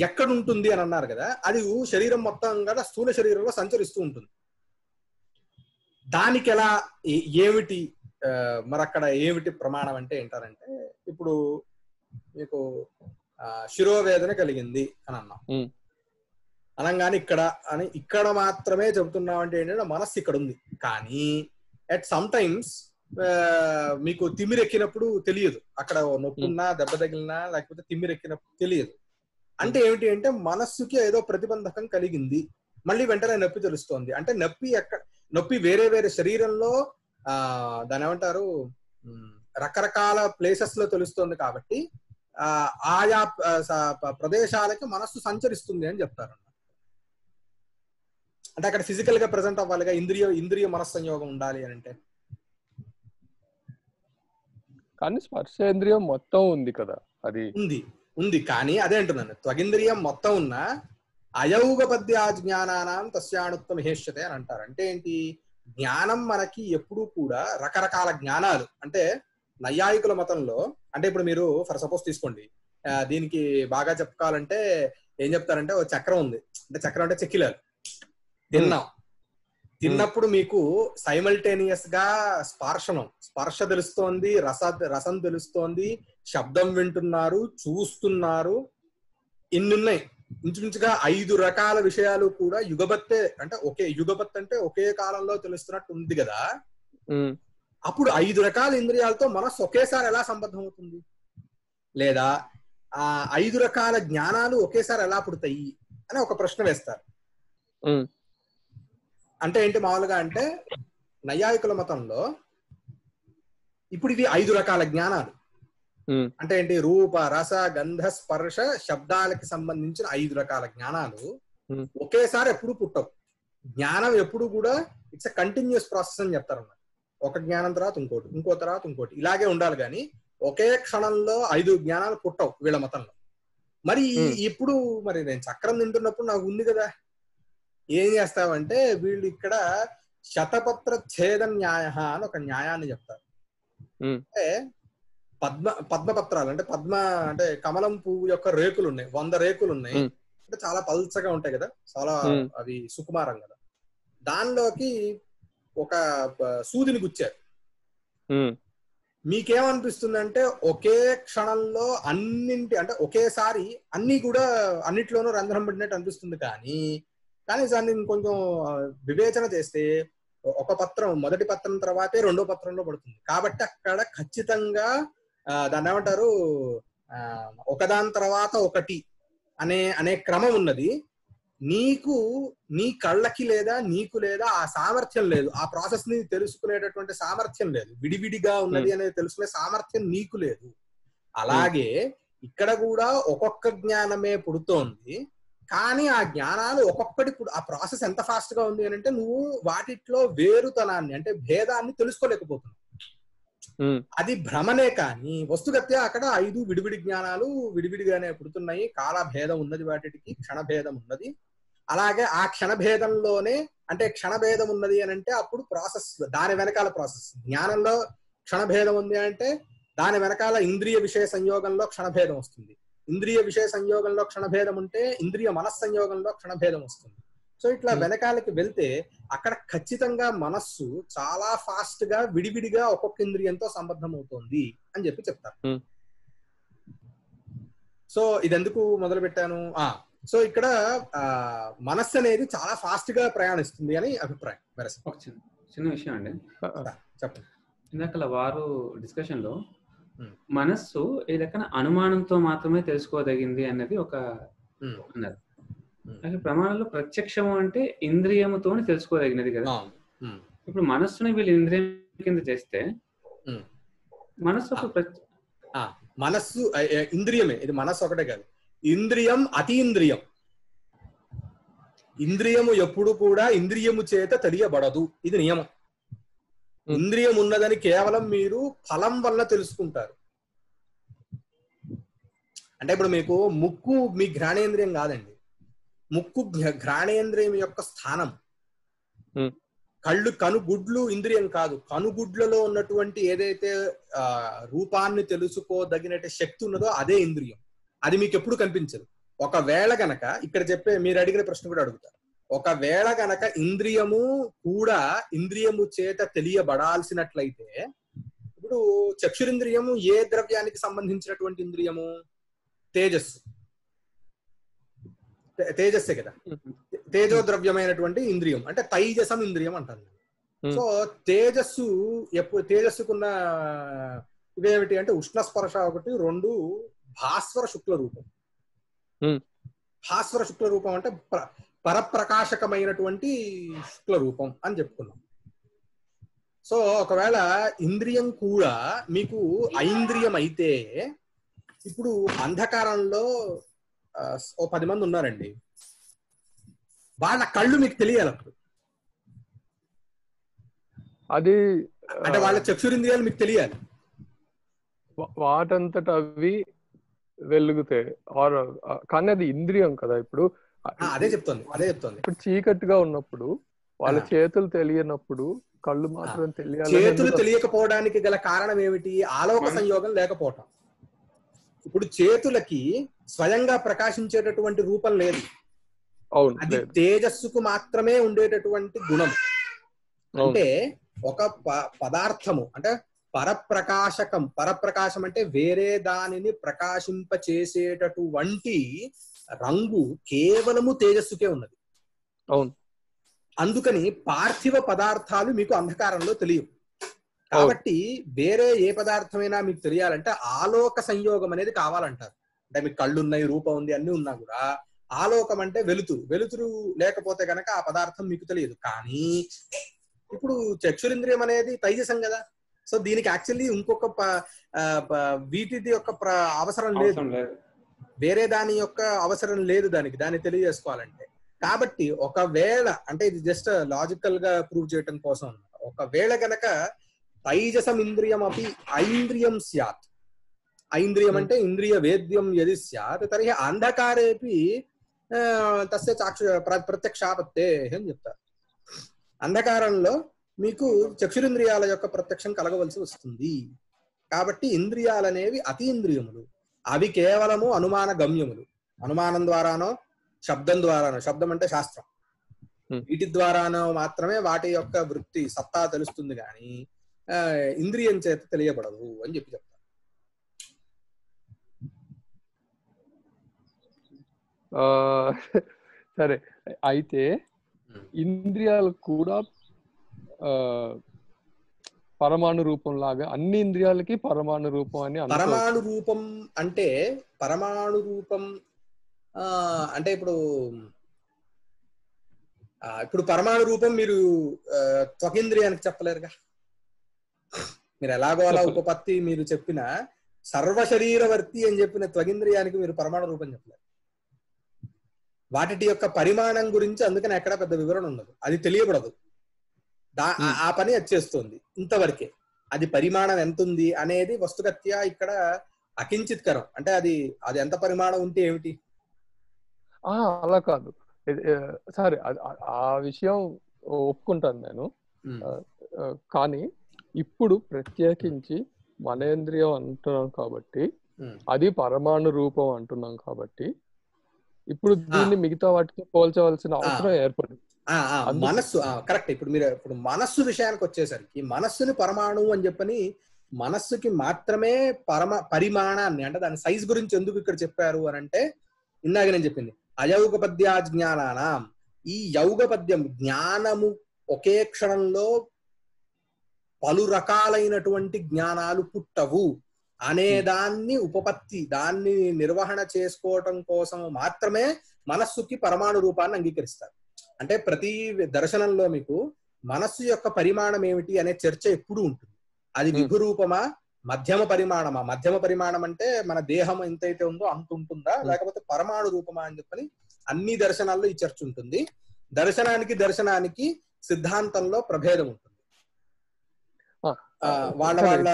ఎక్కడ ఉంటుంది అని అన్నారు కదా, అది శరీరం మొత్తం కదా స్థూల శరీరంలో సంచరిస్తూ ఉంటుంది. దానికి ఎలా ఏమిటి మరి అక్కడ ఏమిటి ప్రమాణం అంటే ఏంటారంటే, ఇప్పుడు మీకు శిరోవేదన కలిగింది అని అన్నాం అనగానే ఇక్కడ మాత్రమే చెబుతున్నాం అంటే ఏంటంటే మనస్సు ఇక్కడ ఉంది. కానీ అట్ సమ్ టైమ్స్ మీకు తిమ్మిరెక్కినప్పుడు తెలియదు, అక్కడ నొప్పున్నా దెబ్బ తగిలినా లేకపోతే తిమ్మిరెక్కినప్పుడు తెలియదు. అంటే ఏమిటి అంటే మనస్సుకి ఏదో ప్రతిబంధకం కలిగింది, మళ్ళీ వెంటనే నొప్పి తెలుస్తోంది. అంటే నొప్పి వేరే వేరే శరీరంలో దాని ఏమంటారు రకరకాల ప్లేసెస్ లో తెలుస్తుంది. కాబట్టి ఆయా ప్రదేశాలకి మనస్సు సంచరిస్తుంది అని చెప్తారు. అంటే అక్కడ ఫిజికల్ గా ప్రెసెంట్ అవ్వాలిగా, ఇంద్రియ మనస్సంయోగం ఉండాలి అని అంటే. కానీ స్పర్శేంద్రియం మొత్తం ఉంది కదా, అది ఉంది కానీ అదే అంటున్నాను, త్వగింద్రియం మొత్తం ఉన్న అయౌగపద్యా జ్ఞానానాం తస్యాణుత్వం హేష్యతే అని అంటారు. అంటే ఏంటి, జ్ఞానం మనకి ఎప్పుడూ కూడా రకరకాల జ్ఞానాలు. అంటే నైయాయికుల మతంలో, అంటే ఇప్పుడు మీరు ఫర్ సపోజ్ తీసుకోండి, దీనికి బాగా చెప్పుకోవాలంటే ఏం చెప్తారంటే, ఒక చక్రం ఉంది, అంటే చక్రం అంటే చెక్కిలాలు తిన్నప్పుడు మీకు సైమల్టేనియస్ గా స్పర్శ తెలుస్తోంది, రసం తెలుస్తోంది, శబ్దం వింటున్నారు, చూస్తున్నారు, ఇన్నున్నాయి. ఇంచుమించుగా 5 రకాల విషయాలు కూడా యుగపత్తే, అంటే యుగపత్ అంటే ఒకే కాలంలో తెలుస్తున్నట్టు ఉంది కదా. అప్పుడు 5 రకాల ఇంద్రియాలతో మనస్సు ఒకేసారి ఎలా సంబద్ధం అవుతుంది, లేదా ఆ 5 రకాల జ్ఞానాలు ఒకేసారి ఎలా పుడతాయి అని ఒక ప్రశ్న వేస్తారు. అంటే ఏంటి మామూలుగా అంటే నైయాయికుల మతంలో ఇప్పుడు ఇవి 5 రకాల జ్ఞానాలు. అంటే ఏంటి? రూప, రస, గంధ, స్పర్శ, శబ్దాలకి సంబంధించిన 5 రకాల జ్ఞానాలు ఒకేసారి ఎప్పుడు పుట్టవు. జ్ఞానం ఎప్పుడు కూడా ఇట్స్ ఎ కంటిన్యూస్ ప్రాసెస్ అని చెప్తారు అన్నమాట. ఒక జ్ఞానం తర్వాత ఇంకోటి, ఇంకో తర్వాత ఇంకోటి, ఇలాగే ఉండాలి. కానీ ఒకే క్షణంలో 5 జ్ఞానాలు పుట్టవు వీళ్ళ మతంలో. మరి ఇప్పుడు మరి నేను చక్రం తింటున్నప్పుడు నాకు ఉంది కదా, ఏం చేస్తావంటే వీళ్ళు ఇక్కడ శతపత్ర ఛేద న్యాయ అని ఒక న్యాయాన్ని చెప్తారు. అంటే పద్మపత్రాలు అంటే అంటే కమలం పువ్వు యొక్క రేకులు ఉన్నాయి, 100 రేకులు ఉన్నాయి. అంటే చాలా పల్చగా ఉంటాయి కదా, చాలా అవి సుకుమారం కదా. దానిలోకి ఒక సూదిని గుచ్చారు. మీకేమనిపిస్తుందంటే ఒకే క్షణంలో అంటే ఒకేసారి అన్నిట్లోనూ రంధ్రం పడినట్టు అనిపిస్తుంది. కానీ దాన్ని కొంచెం వివేచన చేస్తే ఒక పత్రం, మొదటి పత్రం తర్వాతే రెండో పత్రంలో పడుతుంది. కాబట్టి అక్కడ ఖచ్చితంగా దాన్ని ఏమంటారు, ఒకదాని తర్వాత ఒకటి అనే క్రమం ఉన్నది. నీ కళ్ళకి లేదా నీకు లేదా ఆ సామర్థ్యం లేదు, ఆ ప్రాసెస్ ని తెలుసుకునేటటువంటి సామర్థ్యం లేదు, విడివిడిగా ఉన్నది అనేది తెలుసుకునే సామర్థ్యం నీకు లేదు. అలాగే ఇక్కడ కూడా ఒక్కొక్క జ్ఞానమే పుడుతోంది. కానీ ఆ జ్ఞానాలు ఒక్కొక్కటి ఆ ప్రాసెస్ ఎంత ఫాస్ట్ గా ఉంది అని అంటే నువ్వు వాటిట్లో వేరుతనాన్ని అంటే భేదాన్ని తెలుసుకోలేకపోతున్నావు. అది భ్రమనే. కానీ వస్తుగత్యా అక్కడ 5 విడివిడి జ్ఞానాలు విడివిడిగానే పుడుతున్నాయి. కాల భేదం ఉన్నది, వాటికి క్షణభేదం ఉన్నది. అలాగే ఆ క్షణభేదంలోనే అంటే క్షణభేదం ఉన్నది అని అంటే అప్పుడు ప్రాసెస్, దాని వెనకాల ప్రాసెస్. జ్ఞానంలో క్షణభేదం ఉంది అంటే దాని వెనకాల ఇంద్రియ విషయ సంయోగంలో క్షణభేదం వస్తుంది. ఇంద్రియ విషయ సంయోగంలో క్షణభేదం ఉంటే ఇంద్రియ మనస్సంయోగంలో క్షణభేదం వస్తుంది. సో ఇట్లా వెనకాలకి వెళ్తే అక్కడ ఖచ్చితంగా మనస్సు చాలా ఫాస్ట్ గా విడివిడిగా ఒక్కొక్క ఇంద్రియంతో సంబద్ధం అవుతోంది అని చెప్పి చెప్తారు. సో ఇదెందుకు మొదలు పెట్టాను? సో ఇక్కడ మనస్సు అనేది చాలా ఫాస్ట్ గా ప్రయాణిస్తుంది అని అభిప్రాయం. చిన్న విషయం అండి, చెప్పండి. ఇందాక వారు డిస్కషన్ లో మనస్సు ఈ లెక్కన అనుమానంతో మాత్రమే తెలుసుకోదగింది అన్నది ఒక అన్నారు. అసలు ప్రమాణంలో ప్రత్యక్షము అంటే ఇంద్రియముతో తెలుసుకోదగినది కదా. ఇప్పుడు మనస్సుని వీళ్ళు ఇంద్రియం కింద చేస్తే మనస్సు ఇంద్రియమే. ఇది మనస్సు ఒకటే కాదు, ఇంద్రియం అతీంద్రియం. ఇంద్రియము ఎప్పుడు కూడా ఇంద్రియము చేత తెలియబడదు, ఇది నియమం. ఇంద్రియం ఉన్నదని కేవలం మీరు ఫలం వల్ల తెలుసుకుంటారు. అంటే ఇప్పుడు మీకు ముక్కు మీ ఘ్రాణేంద్రియం కాదండి, ముక్కు ఘ్రాణేంద్రియం యొక్క స్థానం. కనుగుడ్లు ఇంద్రియం కాదు. కనుగుడ్లలో ఉన్నటువంటి ఏదైతే రూపాన్ని తెలుసుకోదగినట్టు శక్తి ఉన్నదో అదే ఇంద్రియం. అది మీకు ఎప్పుడు కనిపించదు. ఒకవేళ గనక ఇక్కడ చెప్పే మీరు అడిగిన ప్రశ్న కూడా అడుగుతారు, ఒకవేళ గనక ఇంద్రియము కూడా ఇంద్రియము చేత తెలియబడాల్సినట్లయితే, ఇప్పుడు చక్షురింద్రియము ఏ ద్రవ్యానికి సంబంధించినటువంటి ఇంద్రియము? తేజస్సు, తేజస్సే కదా, తేజో ద్రవ్యమైనటువంటి ఇంద్రియం అంటే తైజసం ఇంద్రియం అంటారు. సో తేజస్సుకున్న ఇవేమిటి అంటే ఉష్ణస్పర్శ ఒకటి, 2 భాస్వర శుక్ల రూపం. భాస్వర శుక్ల రూపం అంటే పరప్రకాశకమైనటువంటి శుక్ల రూపం అని చెప్పుకున్నాం. సో ఒకవేళ ఇంద్రియం కూడా మీకు ఐంద్రియం అయితే, ఇప్పుడు అంధకారంలో 10 మంది ఉన్నారండి, వాళ్ళ కళ్ళు మీకు తెలియాలి. అప్పుడు అది అంటే వాళ్ళ చక్షురింద్రియాలు మీకు తెలియాలి. వాటంతట అవి వెలుగుతాయి. కానీ అది ఇంద్రియం కదా. ఇప్పుడు అదే చెప్తుంది. ఇప్పుడు చీకటిగా ఉన్నప్పుడు వాళ్ళ చేతులు తెలియనప్పుడు కళ్ళు మాత్రం తెలియాలి. చేతులు తెలియకపోవడానికి గల కారణం ఏమిటి? ఆలోక సంయోగం లేకపోవటం. ఇప్పుడు చేతులకి స్వయంగా ప్రకాశించేటటువంటి రూపం లేదు, అది తేజస్సుకు మాత్రమే ఉండేటటువంటి గుణం. అంటే ఒక పదార్థము అంటే పరప్రకాశం అంటే వేరే దానిని ప్రకాశింప చేసేటటువంటి రంగు కేవలము తేజస్సుకే ఉన్నది. అవును. అందుకని పార్థివ పదార్థాలు మీకు అంధకారంలో తెలియవు. కాబట్టి వేరే ఏ పదార్థమైనా మీకు తెలియాలంటే ఆలోక సంయోగం అనేది కావాలంటారు. అంటే మీకు కళ్ళు ఉన్నాయి, రూపం ఉంది, అన్ని ఉన్నా కూడా ఆలోకం అంటే వెలుతురు. వెలుతురు లేకపోతే గనక ఆ పదార్థం మీకు తెలియదు. కానీ ఇప్పుడు చక్షురింద్రియం అనేది తైజసం కదా. సో దీనికి యాక్చువల్లీ ఇంకొక వీటి యొక్క అవసరం లేదు, వేరే దాని యొక్క అవసరం లేదు దాన్ని తెలియజేసుకోవాలంటే. కాబట్టి ఒకవేళ అంటే ఇది జస్ట్ లాజికల్ గా ప్రూవ్ చేయటం కోసం, ఒకవేళ గనక తైజసం ఇంద్రియం అపి ఐంద్రియం స్యాత్, ఐంద్రియం అంటే ఇంద్రియ వేద్యం యది స్యాత్ తర్హి అంధకారేపి తస్య ప్రత్యక్షాపత్తే అని చెప్తారు. అంధకారంలో మీకు చక్షురింద్రియాల యొక్క ప్రత్యక్షం కలగవలసి వస్తుంది. కాబట్టి ఇంద్రియాలనేవి అతీంద్రియములు, అవి కేవలము అనుమాన గమ్యములు. అనుమానం ద్వారానో శబ్దం ద్వారానో, శబ్దం అంటే శాస్త్రం, వీటి ద్వారానో మాత్రమే వాటి యొక్క వృత్తి సత్తా తెలుస్తుంది, కానీ ఇంద్రియం చేత తెలియబడదు అని చెప్పి చెప్తారు. సరే, అయితే ఇంద్రియాలు కూడా పరమాణు రూపం లాగా అన్ని ఇంద్రియాలకి పరమాణు రూపం అని. పరమాణు రూపం అంటే పరమాణు రూపం అంటే ఇప్పుడు పరమాణు రూపం మీరు త్వకేంద్రియానికి చెప్పలేరుగా. మీరు ఎలాగో అలా ఉపపత్తి మీరు చెప్పిన సర్వశరీరవర్తి అని చెప్పిన త్వగింద్రియానికి మీరు పరమాణు రూపం చెప్పలేరు. వాటి యొక్క పరిమాణం గురించి అందుకని ఎక్కడ పెద్ద వివరణ ఉండదు, అది తెలియబడదు. ఆ పని అది చేస్తుంది ఇంతవరకే. అది పరిమాణం ఎంత ఉంది అనేది వస్తుగత్యా ఇక్కడ అకించిత్కరం. అంటే అది ఎంత పరిమాణం ఉంటే ఏమిటి, అలా కాదు. సరే, ఆ విషయం ఒప్పుకుంటాను నేను. కానీ ఇప్పుడు ప్రత్యేకించి మనేంద్రియం అంటున్నాం కాబట్టి, అది పరమాణు రూపం అంటున్నాం కాబట్టి, ఇప్పుడు దీన్ని మిగతా వాటితో పోల్చవలసిన అవసరం ఏర్పడింది. మనస్సు కరెక్ట్. ఇప్పుడు మనస్సు విషయానికి వచ్చేసరికి మనస్సుని పరమాణు అని చెప్పని మనస్సుకి మాత్రమే పరిమాణాన్ని అంటే దాని సైజ్ గురించి ఎందుకు ఇక్కడ చెప్పారు అని అంటే, ఇందాక నేను చెప్పింది అయౌగపద్యా జ్ఞానానాం, ఈ యౌగపద్యం జ్ఞానము ఒకే క్షణంలో పలు రకాలైనటువంటి జ్ఞానాలు పుట్టవు అనేదాన్ని ఉపపత్తి, దాన్ని నిర్వహణ చేసుకోవటం కోసం మాత్రమే మనస్సుకి పరమాణు రూపాన్ని అంగీకరిస్తారు. అంటే ప్రతి దర్శనంలో మీకు మనస్సు యొక్క పరిమాణం ఏమిటి అనే చర్చ ఎప్పుడూ ఉంటుంది. అది విభురూపమా, మధ్యమ పరిమాణమా? మధ్యమ పరిమాణం అంటే మన దేహం ఎంతైతే ఉందో అంత ఉంటుందా, లేకపోతే పరమాణు రూపమా అని చెప్పని అన్ని దర్శనాల్లో ఈ చర్చ ఉంటుంది. దర్శనానికి సిద్ధాంతంలో ప్రభేదం ఉంటుంది. వాళ్ళ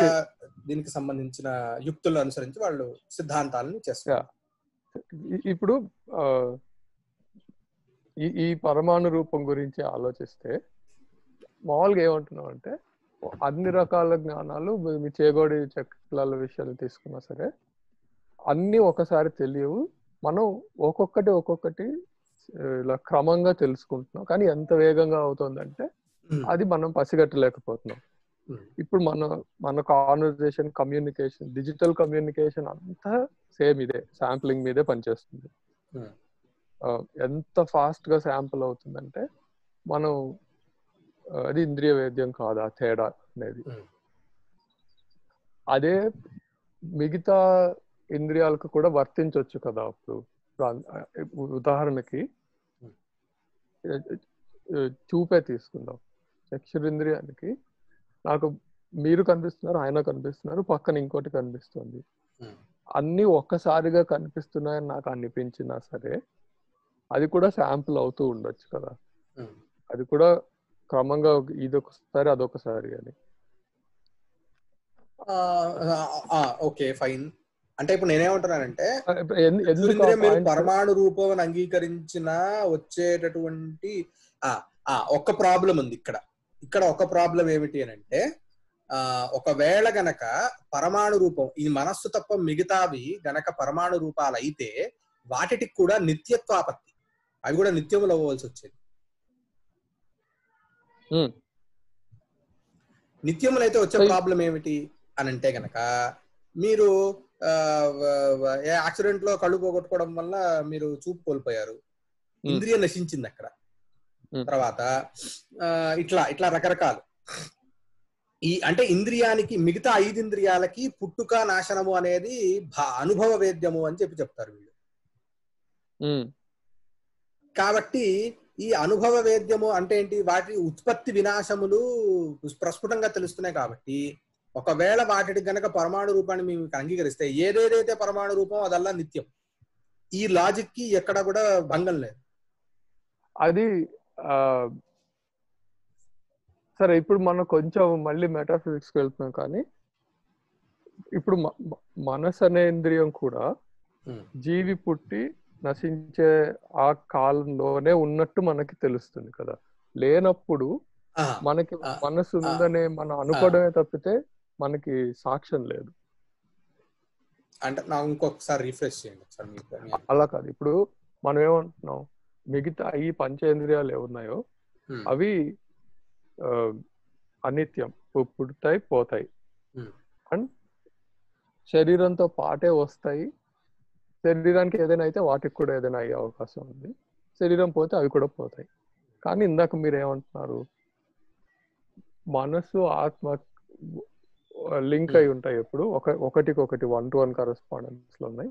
దీనికి సంబంధించిన యుక్తులను అనుసరించి వాళ్ళు సిద్ధాంతాలను చేస్తారు. ఇప్పుడు ఈ పరమాణు రూపం గురించి ఆలోచిస్తే మామూలుగా ఏమంటున్నాం అంటే, అన్ని రకాల జ్ఞానాలు మీ చేగోడి చక్రాల విషయాలు తీసుకున్నా సరే అన్ని ఒకసారి తెలియవు. మనం ఒక్కొక్కటి ఇలా క్రమంగా తెలుసుకుంటున్నాం. కానీ ఎంత వేగంగా అవుతుందంటే అది మనం పసిగట్టలేకపోతున్నాం. ఇప్పుడు మన కాన్వర్సేషన్, కమ్యూనికేషన్, డిజిటల్ కమ్యూనికేషన్ అంతా సేమ్ ఇదే, శాంప్లింగ్ మీదే పనిచేస్తుంది. ఎంత ఫాస్ట్ గా శాంపుల్ అవుతుందంటే మనం అది ఇంద్రియ వేద్యం కాదు ఆ తేడా అనేది. అదే మిగతా ఇంద్రియాలకు కూడా వర్తించవచ్చు కదా. అప్పుడు ఉదాహరణకి చూపే తీసుకుందాం. చక్షురింద్రియానికి నాకు మీరు కనిపిస్తున్నారు, ఆయన కనిపిస్తున్నారు, పక్కన ఇంకోటి కనిపిస్తుంది, అన్ని ఒక్కసారిగా కనిపిస్తున్నాయని నాకు అనిపించినా సరే అది కూడా శాంపుల్ అవుతూ ఉండొచ్చు కదా. అది కూడా క్రమంగా ఇదొకసారి అదొకసారి అని. Okay fine. అంటే ఇప్పుడు నేనేమంటున్నానంటే మీరు పరమాణు రూపం అంగీకరించిన వచ్చేటటువంటి ఒక ప్రాబ్లం ఉంది ఇక్కడ ఒక ప్రాబ్లం ఏమిటి అని అంటే, ఒకవేళ గనక పరమాణు రూపం ఈ మనస్సు తప్ప మిగతావి గనక పరమాణు రూపాలు అయితే వాటికి కూడా నిత్యత్వాపత్తి, అవి కూడా నిత్యములు అవ్వవలసి వచ్చేది. నిత్యములైతే వచ్చే ప్రాబ్లం ఏమిటి అని అంటే గనక, మీరు యాక్సిడెంట్ లో కళ్ళు పోగొట్టుకోవడం వల్ల మీరు చూపు కోల్పోయారు, ఇంద్రియం నశించింది అక్కడ. తర్వాత ఇట్లా రకరకాలు అంటే ఇంద్రియానికి, మిగతా 5 ఇంద్రియాలకి పుట్టుక నాశనము అనేది అనుభవ వేద్యము అని చెప్తారు వీళ్ళు. కాబట్టి ఈ అనుభవ వేద్యము అంటే ఏంటి, వాటి ఉత్పత్తి వినాశములు ప్రస్ఫుటంగా తెలుస్తున్నాయి. కాబట్టి ఒకవేళ వాటికి గనక పరమాణు రూపాన్ని మేము అంగీకరిస్తే ఏదేదైతే పరమాణు రూపం అదల్లా నిత్యం. ఈ లాజిక్ కి ఎక్కడ కూడా భంగం లేదు. అది సరే, ఇప్పుడు మనం కొంచెం మళ్ళీ మెటాఫిజిక్స్కి వెళ్తున్నాం. కానీ ఇప్పుడు మనసు అనే ఇంద్రియం కూడా జీవి పుట్టి నశించే ఆ కాలంలోనే ఉన్నట్టు మనకి తెలుస్తుంది కదా. లేనప్పుడు మనకి మనసు ఉందనే మనం అనుకోవడమే తప్పితే మనకి సాక్ష్యం లేదు. అంటే నా ఇంకొకసారి రిఫ్రెష్ చేయండి. అలా కాదు, ఇప్పుడు మనం ఏమంటున్నాం, మిగతా ఈ పంచేంద్రియాలు ఏమున్నాయో అవి అనిత్యం, పుడతాయి పోతాయి, అండ్ శరీరంతో పాటే వస్తాయి. శరీరానికి ఏదైనా అయితే వాటికి కూడా ఏదైనా అయ్యే అవకాశం ఉంది. శరీరం పోతే అవి కూడా పోతాయి. కానీ ఇందాక మీరు ఏమంటున్నారు, మనసు ఆత్మ లింక్ అయి ఉంటాయి. ఎప్పుడు ఒకటికొకటి 1-to-1 కరెస్పాండెన్స్ లో ఉన్నాయి.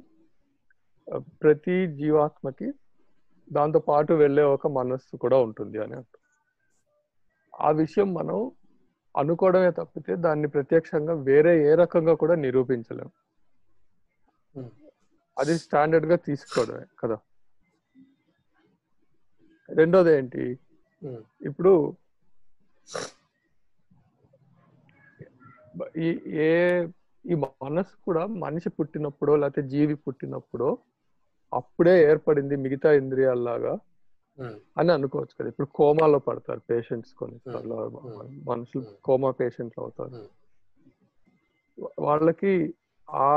ప్రతి జీవాత్మకి దాంతో పాటు వెళ్ళే ఒక మనస్సు కూడా ఉంటుంది అని అంటారు. ఆ విషయం మనం అనుకోవడమే తప్పితే దాన్ని ప్రత్యక్షంగా వేరే ఏ రకంగా కూడా నిరూపించలేం. అది స్టాండర్డ్ గా తీసుకోవడమే కదా. రెండోది ఏంటి, ఇప్పుడు ఈ మనసు కూడా మనిషి పుట్టినప్పుడో లేకపోతే జీవి పుట్టినప్పుడో అప్పుడే ఏర్పడింది మిగతా ఇంద్రియాల్లాగా అని అనుకోవచ్చు కదా. ఇప్పుడు కోమాలో పడతారు పేషెంట్స్, కొన్నిసార్లు మనుషులు కోమా పేషెంట్లు అవుతారు. వాళ్ళకి ఆ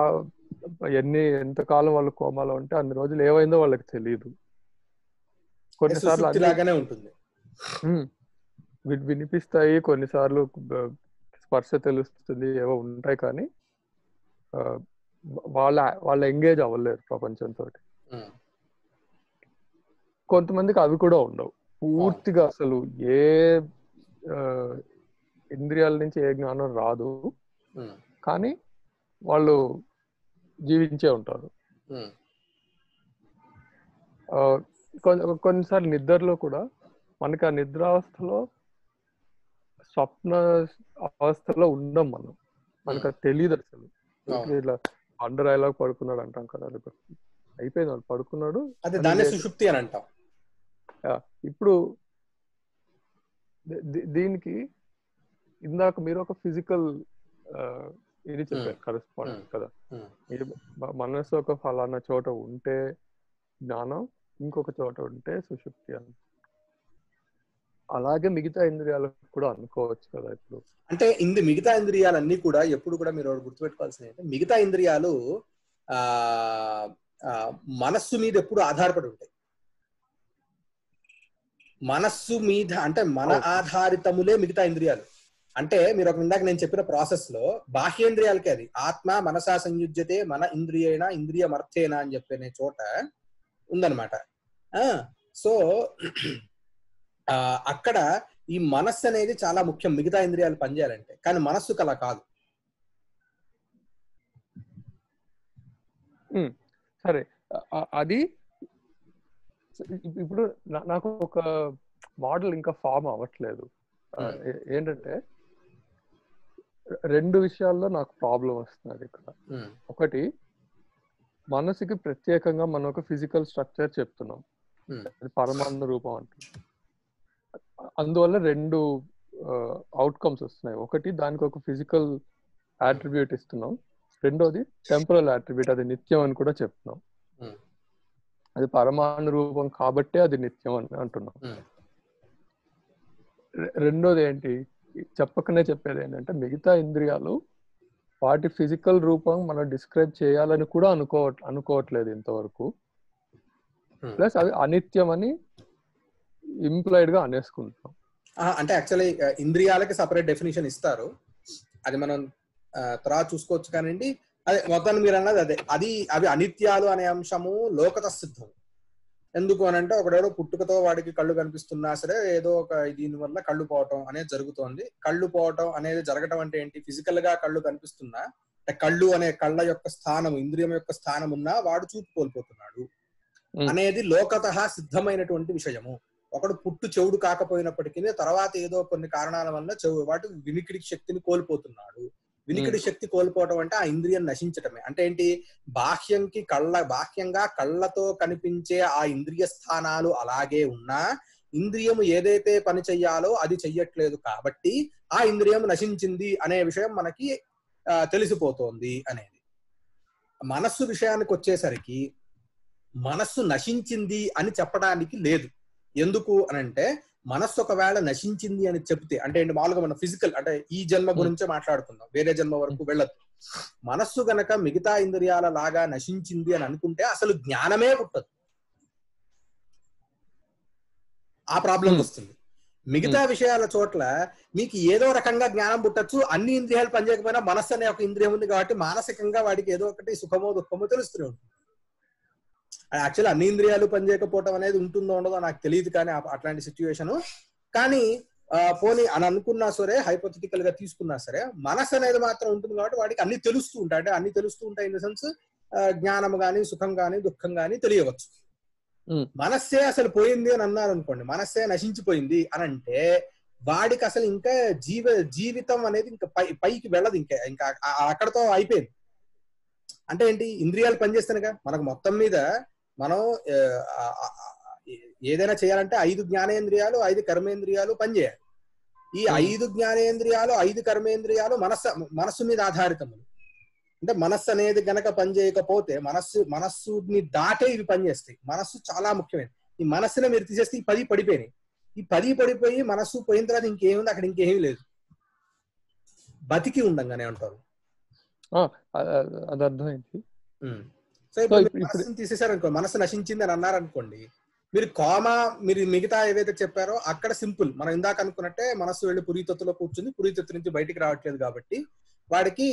ఎంతకాలం వాళ్ళు కోమాలో ఉంటే అన్ని రోజులు ఏమైందో వాళ్ళకి తెలియదు. కొన్నిసార్లు ఉంటుంది, వినిపిస్తాయి, కొన్నిసార్లు స్పర్శ తెలుస్తుంది, ఏవో ఉంటాయి. కానీ వాళ్ళ ఎంగేజ్ అవ్వలేరు ప్రపంచంతో. కొంతమందికి అవి కూడా ఉండవు పూర్తిగా, అసలు ఏ ఇంద్రియాల నుంచి ఏ జ్ఞానం రాదు, కానీ వాళ్ళు జీవించే ఉంటారు. కొన్నిసార్లు నిద్రలో కూడా మనకి ఆ నిద్రావస్థలో స్వప్న అవస్థలో ఉండం మనం, మనకు అది తెలియదు అసలు. ఇట్లా అండర్ ఐలాగ్ పడుకున్నాడు అంటాం కదా, అది అయిపోయింది, వాళ్ళు పడుకున్నాడు, సుషుప్తి అని అంటాం. ఇప్పుడు దీనికి ఇందాక మీరు ఒక ఫిజికల్ ఇది చెప్పారు, కరెస్పాండెన్స్ కదా. మనసు ఒక ఫలానా చోట ఉంటే జ్ఞానం, ఇంకొక చోట ఉంటే సుషుప్తి అని. అలాగే మిగతా ఇంద్రియాలకు కూడా అనుకోవచ్చు కదా. ఇప్పుడు అంటే మిగతా ఇంద్రియాలన్నీ కూడా ఎప్పుడు కూడా మీరు గుర్తుపెట్టుకోవాల్సింది అంటే, మిగతా ఇంద్రియాలు మనస్సు మీద ఎప్పుడు ఆధారపడి ఉంటాయి. మనస్సు మీద అంటే మన ఆధారితములే మిగతా ఇంద్రియాలు. అంటే మీరు ఒక ఇందాక నేను చెప్పిన ప్రాసెస్ లో బాహ్యేంద్రియాలకే అది ఆత్మ మనసా సంయుజ్యతే మన ఇంద్రియేణ ఇంద్రియమర్థేనా అని చెప్పిన చోట ఉందన్నమాట. సో అక్కడ ఈ మనస్సు అనేది చాలా ముఖ్యం మిగతా ఇంద్రియాలు పనిచేయాలంటే. కానీ మనస్సుకు అలా కాదు. సరే, అది ఇప్పుడు నాకు ఒక మోడల్ ఇంకా ఫామ్ అవ్వట్లేదు. ఏంటంటే రెండు విషయాల్లో నాకు ప్రాబ్లం వస్తున్నది ఇక్కడ. ఒకటి, మనసుకి ప్రత్యేకంగా మనం ఒక ఫిజికల్ స్ట్రక్చర్ చెప్తున్నాం, అది పరమాణు రూపం అంటున్నాం. అందువల్ల రెండు అవుట్కమ్స్ వస్తున్నాయి. ఒకటి, దానికి ఒక ఫిజికల్ అట్రిబ్యూట్ ఇస్తున్నాం. రెండోది టెంపరల్ అట్రిబ్యూట్, అది నిత్యం అని కూడా చెప్తున్నాం. అది పరమాణు రూపం కాబట్టే అది నిత్యం అని అంటున్నాం. రెండోది ఏంటి, చెప్పకనే చెప్పేది ఏంటంటే, మిగతా ఇంద్రియాలు వాటి ఫిజికల్ రూపం మనం డిస్క్రైబ్ చేయాలని కూడా అనుకోవట్లేదు ఇంతవరకు. ప్లస్ అవి అనిత్యం అని ఇంప్లాయిడ్ గా అనేసుకుంటాం. అంటే యాక్చువల్లీ ఇంద్రియాలకి సపరేట్ డెఫినేషన్ ఇస్తారు, అది మనం తర్వాత చూసుకోవచ్చు. కానివ్వండి, అదే మొత్తాన్ని మీరు అన్నది అదే, అవి అనిత్యాలు అనే అంశము లోకత సిద్ధం. ఎందుకు అని అంటే, ఒకడెవరో పుట్టుకతో వాడికి కళ్ళు కనిపిస్తున్నా సరే ఏదో ఒక దీని వల్ల కళ్ళు పోవటం అనేది జరుగుతోంది. కళ్ళు పోవటం అనేది జరగటం అంటే ఏంటి, ఫిజికల్ గా కళ్ళు కనిపిస్తున్నా, కళ్ళు అనే కళ్ళ యొక్క స్థానం, ఇంద్రియం యొక్క స్థానం ఉన్నా వాడు చూపు కోల్పోతున్నాడు. అనేది లోకతః సిద్ధమైనటువంటి విషయము. ఒకడు పుట్టు చెవుడు కాకపోయినప్పటికీ తర్వాత ఏదో కొన్ని కారణాల వల్ల వాటి వినికిడి శక్తిని కోల్పోతున్నాడు. వినికిడి శక్తి కోల్పోవడం అంటే ఆ ఇంద్రియం నశించటమే. అంటే ఏంటి, బాహ్యంగా కళ్ళతో కనిపించే ఆ ఇంద్రియ స్థానాలు అలాగే ఉన్నా ఇంద్రియము ఏదైతే పని చెయ్యాలో అది చెయ్యట్లేదు కాబట్టి ఆ ఇంద్రియం నశించింది అనే విషయం మనకి తెలిసిపోతోంది అనేది. మనస్సు విషయానికి వచ్చేసరికి మనస్సు నశించింది అని చెప్పడానికి లేదు. ఎందుకు అనంటే మనస్సు ఒకవేళ నశించింది అని చెప్తే, అంటే మామూలుగా మన ఫిజికల్ అంటే ఈ జన్మ గురించే మాట్లాడుకుందాం, వేరే జన్మ వరకు వెళ్ళదు. మనస్సు గనక మిగతా ఇంద్రియాల లాగా నశించింది అని అనుకుంటే అసలు జ్ఞానమే పుట్టదు. ఆ ప్రాబ్లం వస్తుంది. మిగతా విషయాల చోట్ల మీకు ఏదో రకంగా జ్ఞానం పుట్టచ్చు. అన్ని ఇంద్రియాలు పనిచేయకపోయినా మనస్సు అనే ఒక ఇంద్రియం ఉంది కాబట్టి మానసికంగా వాడికి ఏదో ఒకటి సుఖమో దుఃఖమో తెలుస్తూనే ఉంటుంది. యాక్చువల్లీ అన్ని ఇంద్రియాలు పనిచేయకపోవడం అనేది ఉంటుందో ఉండదో నాకు తెలియదు, కానీ అట్లాంటి సిచ్యువేషన్. కానీ పోనీ అని అనుకున్నా సరే, హైపోథెటికల్ గా తీసుకున్నా సరే, మనసు అనేది మాత్రం ఉంటుంది కాబట్టి వాడికి అన్ని తెలుస్తూ ఉంటాయి. అంటే అన్ని తెలుస్తూ ఉంటాయి ఇన్ ద సెన్స్ జ్ఞానం గాని సుఖం గాని దుఃఖం గాని తెలియవచ్చు. మనస్సే అసలు పోయింది అని అన్నారు అనుకోండి, మనస్సే నశించిపోయింది అని అంటే వాడికి అసలు ఇంకా జీవితం అనేది ఇంకా పైకి వెళ్ళదు. ఇంకా అక్కడతో అయిపోయింది. అంటే ఏంటి, ఇంద్రియాలు పనిచేస్తానుగా మనకు మొత్తం మీద మనం ఏదైనా చేయాలంటే 5 జ్ఞానేంద్రియాలు 5 కర్మేంద్రియాలు పనిచేయాలి. ఈ 5 జ్ఞానేంద్రియాలు 5 కర్మేంద్రియాలు మనస్సు మీద ఆధారితములు. అంటే మనస్సు అనేది గనక పనిచేయకపోతే మనస్సుని దాటే ఇవి పనిచేస్తాయి. మనస్సు చాలా ముఖ్యమైనది. ఈ మనస్సునే మీరు తీసేస్తే ఈ 10 పడిపోయినాయి. ఈ 10 పడిపోయి మనస్సు పోయిన తర్వాత ఇంకేముంది, అక్కడ ఇంకేమీ లేదు, బతికి ఉండంగానే అంటారు. అది అర్థమైంది. సో ఇప్పుడు మనస్సుని తీసేశారనుకో, మనస్సు నశించింది అని అన్నారనుకోండి, మీరు మిగతా ఏవైతే చెప్పారో అక్కడ సింపుల్. మనం ఇందాక అనుకున్నట్టే మనస్సు వెళ్ళి పురీతత్తులో కూర్చుంది, పురీతత్తు నుంచి బయటికి రావట్లేదు కాబట్టి వాడికి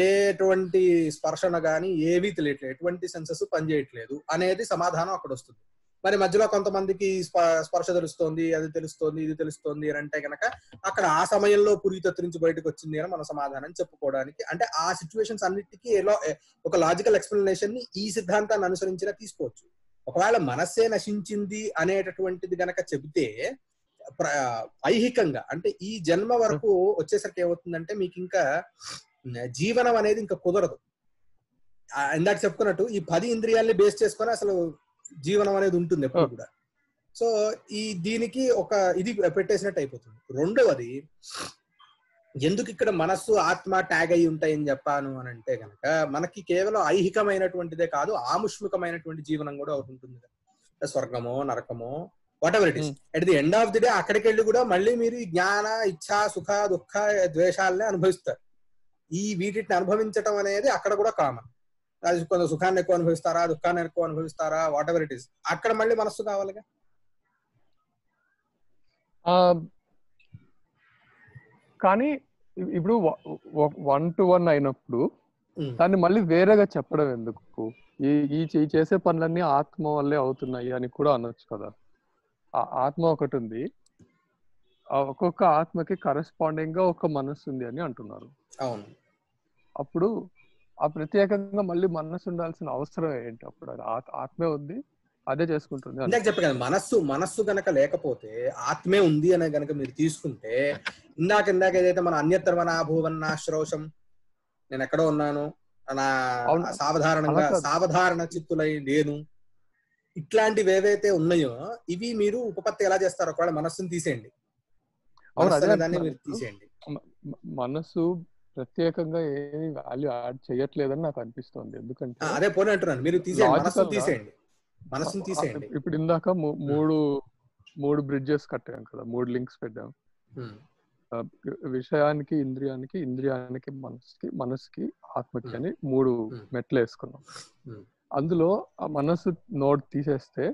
ఎటువంటి స్పర్శన గాని ఏవీ తెలియట్లేదు, ఎటువంటి సెన్సెస్ పనిచేయట్లేదు అనేది సమాధానం అక్కడ వస్తుంది. మరి మధ్యలో కొంతమందికి స్పర్శ తెలుస్తోంది, అది తెలుస్తోంది, ఇది తెలుస్తోంది అని అంటే కనుక అక్కడ ఆ సమయంలో పురీతత్తు నుంచి బయటకు వచ్చింది అని మన సమాధానం చెప్పుకోవడానికి, అంటే ఆ సిచ్యువేషన్స్ అన్నిటికీ ఒక లాజికల్ ఎక్స్ప్లెనేషన్ ని ఈ సిద్ధాంతాన్ని అనుసరించినా తీసుకోవచ్చు. ఒకవేళ మనస్సే నశించింది అనేటటువంటిది గనక చెబితే ఐహికంగా అంటే ఈ జన్మ వరకు వచ్చేసరికి ఏమవుతుందంటే మీకు ఇంకా జీవనం అనేది ఇంకా కుదరదు. ఇందాక చెప్పుకున్నట్టు ఈ 10 ఇంద్రియాల్ని బేస్ చేసుకొని అసలు జీవనం అనేది ఉంటుంది ఎప్పుడు కూడా. సో దీనికి ఒక ఇది పెట్టేసినట్టు అయిపోతుంది. రెండవది, ఎందుకు ఇక్కడ మనస్సు ఆత్మ ట్యాగ్ అయి ఉంటాయని చెప్పాను అని అంటే కనుక మనకి కేవలం ఐహికమైనటువంటిదే కాదు, ఆముష్మికమైనటువంటి జీవనం కూడా ఒకటి ఉంటుంది. స్వర్గమో నరకమో whatever it is, at the end of the day అక్కడికి వెళ్ళి కూడా మళ్ళీ మీరు ఈ జ్ఞాన ఇచ్ఛ సుఖ దుఃఖ ద్వేషాలనే అనుభవిస్తారు. వీటిని అనుభవించటం అనేది అక్కడ కూడా కామన్. అది కొంత సుఖాన్ని ఎక్కువ అనుభవిస్తారా, దుఃఖాన్ని ఎక్కువ అనుభవిస్తారా, వాట్ ఎవర్ ఇట్ ఈస్, అక్కడ మళ్ళీ మనస్సు కావాలిగా. కానీ ఇప్పుడు 1-to-1 అయినప్పుడు దాన్ని మళ్ళీ వేరేగా చెప్పడం ఎందుకు? ఈ చేసే పనులన్నీ ఆత్మ వల్లే అవుతున్నాయి అని కూడా అనొచ్చు కదా. ఆత్మ ఒకటి ఉంది, ఒక్కొక్క ఆత్మకి కరెస్పాండింగ్ గా ఒక మనస్సు ఉంది అని అంటున్నారు. అవును. అప్పుడు ఆ ప్రత్యేకంగా మళ్ళీ మనస్సు ఉండాల్సిన అవసరం ఏంటి? అప్పుడు అది ఆత్మే ఉంది, అదే చేసుకుంటుంది. ఇందాక చెప్పాను కదా, మనస్సు గనక లేకపోతే ఆత్మే ఉంది అనే గనక మీరు తీసుకుంటే, ఇందాక ఏదైతే మన అన్యత్రమనాభూవన్నా శ్రోషం, నేను ఎక్కడో ఉన్నాను, నా సావధారణ చిత్తులై లేను, ఇట్లాంటివి ఏవైతే ఉన్నాయో ఇవి మీరు ఉపపత్తి ఎలా చేస్తారు? ఒకవేళ మనస్సుని తీసేయండి, దాన్ని మీరు తీసేయండి. మనస్సు ప్రత్యేకంగా ఏమి వాల్యూ యాడ్ చేయట్లేదని నాకు అనిపిస్తుంది. ఎందుకంటే అదే పోనీ అంటున్నాను, మీరు తీసేయండి, మనస్సుని తీసేయండి. ఇప్పుడు ఇందాక మూడు బ్రిడ్జెస్ కట్టాం కదా, 3 లింక్స్ పెట్టాం. విషయానికి ఇంద్రియానికి, ఇంద్రియానికి మనసుకి ఆత్మకి అని 3 మెట్లు వేసుకున్నాం. అందులో ఆ మనసు నోడ్ తీసేస్తే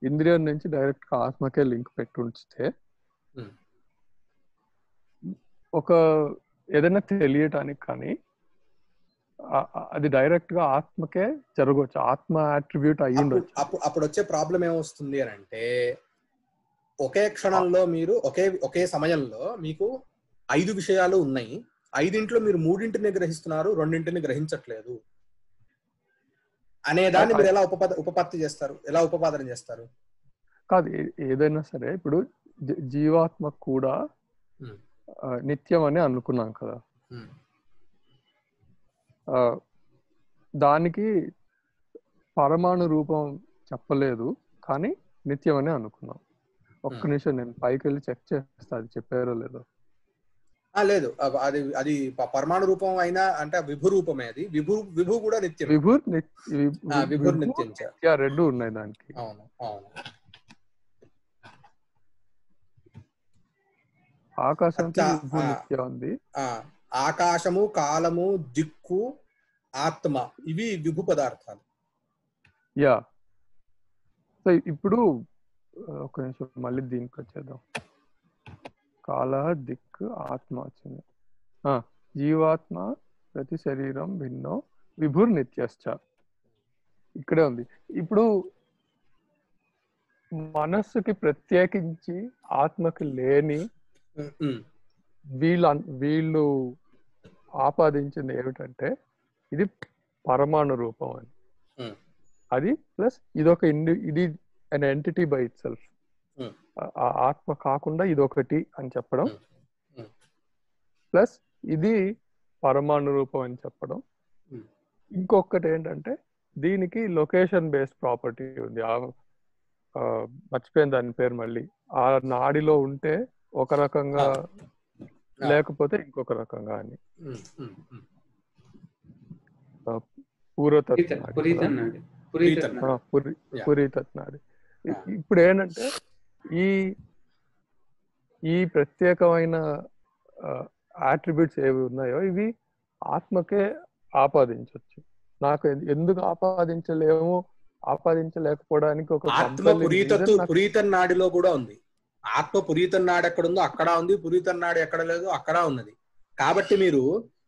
ఇంద్రియం నుంచి డైరెక్ట్ గా ఆత్మకే లింక్ పెట్టి ఉంచితే ఒక ఏదైనా తెలియటానికి కానీ అది డైరెక్ట్ గా ఆత్మకే జరగవచ్చు, ఆత్మ అట్రిబ్యూట్ అయ్యి ఉండొచ్చు. అప్పుడు వచ్చే ప్రాబ్లం ఏమొస్తుంది అని అంటే, ఒకే క్షణంలో మీరు ఒకే సమయంలో మీకు 5 విషయాలు ఉన్నాయి, 5 మీరు 3 గ్రహిస్తున్నారు, 2 గ్రహించట్లేదు. అనే దాన్ని మీరు ఎలా ఉపపత్తి చేస్తారు, ఎలా ఉపపాదన చేస్తారు? కాదు, ఏదైనా సరే ఇప్పుడు జీవాత్మ కూడా నిత్యం అని అనుకున్నాం కదా, దానికి పరమాణు రూపం చెప్పలేదు కానీ నిత్యం అని అనుకున్నాం. ఒక్క నిమిషం నేను పైకి వెళ్ళి చెక్ చేస్తా అది చెప్పారో లేదో. లేదు, అది పరమాణు రూపం అయినా అంటే విభు రూపమే. అది విభు కూడా నిత్యం. విభుర్ నిత్యం రెండు ఉన్నాయి దానికి. అవును అవును. ఆకాశం నిత్యం ఉంది. ఆకాశము, కాలము, దిక్కు, ఆత్మ ఇవి విభు పదార్థాలు. యా, సో ఇప్పుడు ఒక నిమిషం మళ్ళీ దీనికి వచ్చేద్దాం. కాల, దిక్, ఆత్మ వచ్చింది. జీవాత్మ ప్రతి శరీరం భిన్నో విభుర్ నిత్యశ్చ ఇక్కడే ఉంది. ఇప్పుడు మనస్సుకి ప్రత్యేకించి ఆత్మకి లేని వీళ్ళు ఆపాదించింది ఏమిటంటే ఇది పరమాణు రూపం అని. అది ప్లస్ ఇది an entity by itself. ఆత్మ కాకుండా ఇది ఒకటి అని చెప్పడం, ప్లస్ ఇది పరమాణు రూపం అని చెప్పడం. ఇంకొకటి ఏంటంటే దీనికి లొకేషన్ బేస్డ్ ప్రాపర్టీ ఉంది. మర్చిపోయిన దాని పేరు మళ్ళీ. ఆ నాడిలో ఉంటే ఒక రకంగా లేకపోతే ఇంకొక రకంగా అని. పురీతత్నాడి. ఇప్పుడు ఏంటంటే ఈ ప్రత్యేకమైన ఆట్రిబ్యూట్స్ ఏవి ఉన్నాయో ఇవి ఆత్మకే ఆపాదించవచ్చు. నాకు ఎందుకు ఆపాదించలేకపోవడానికి ఒక పురీతన్నాడిలో కూడా ఉంది. ఆత్మ పురీతన్నాడు ఎక్కడ ఉందో అక్కడ ఉంది, పురీతన్నాడు ఎక్కడ లేదు అక్కడ ఉన్నది. కాబట్టి మీరు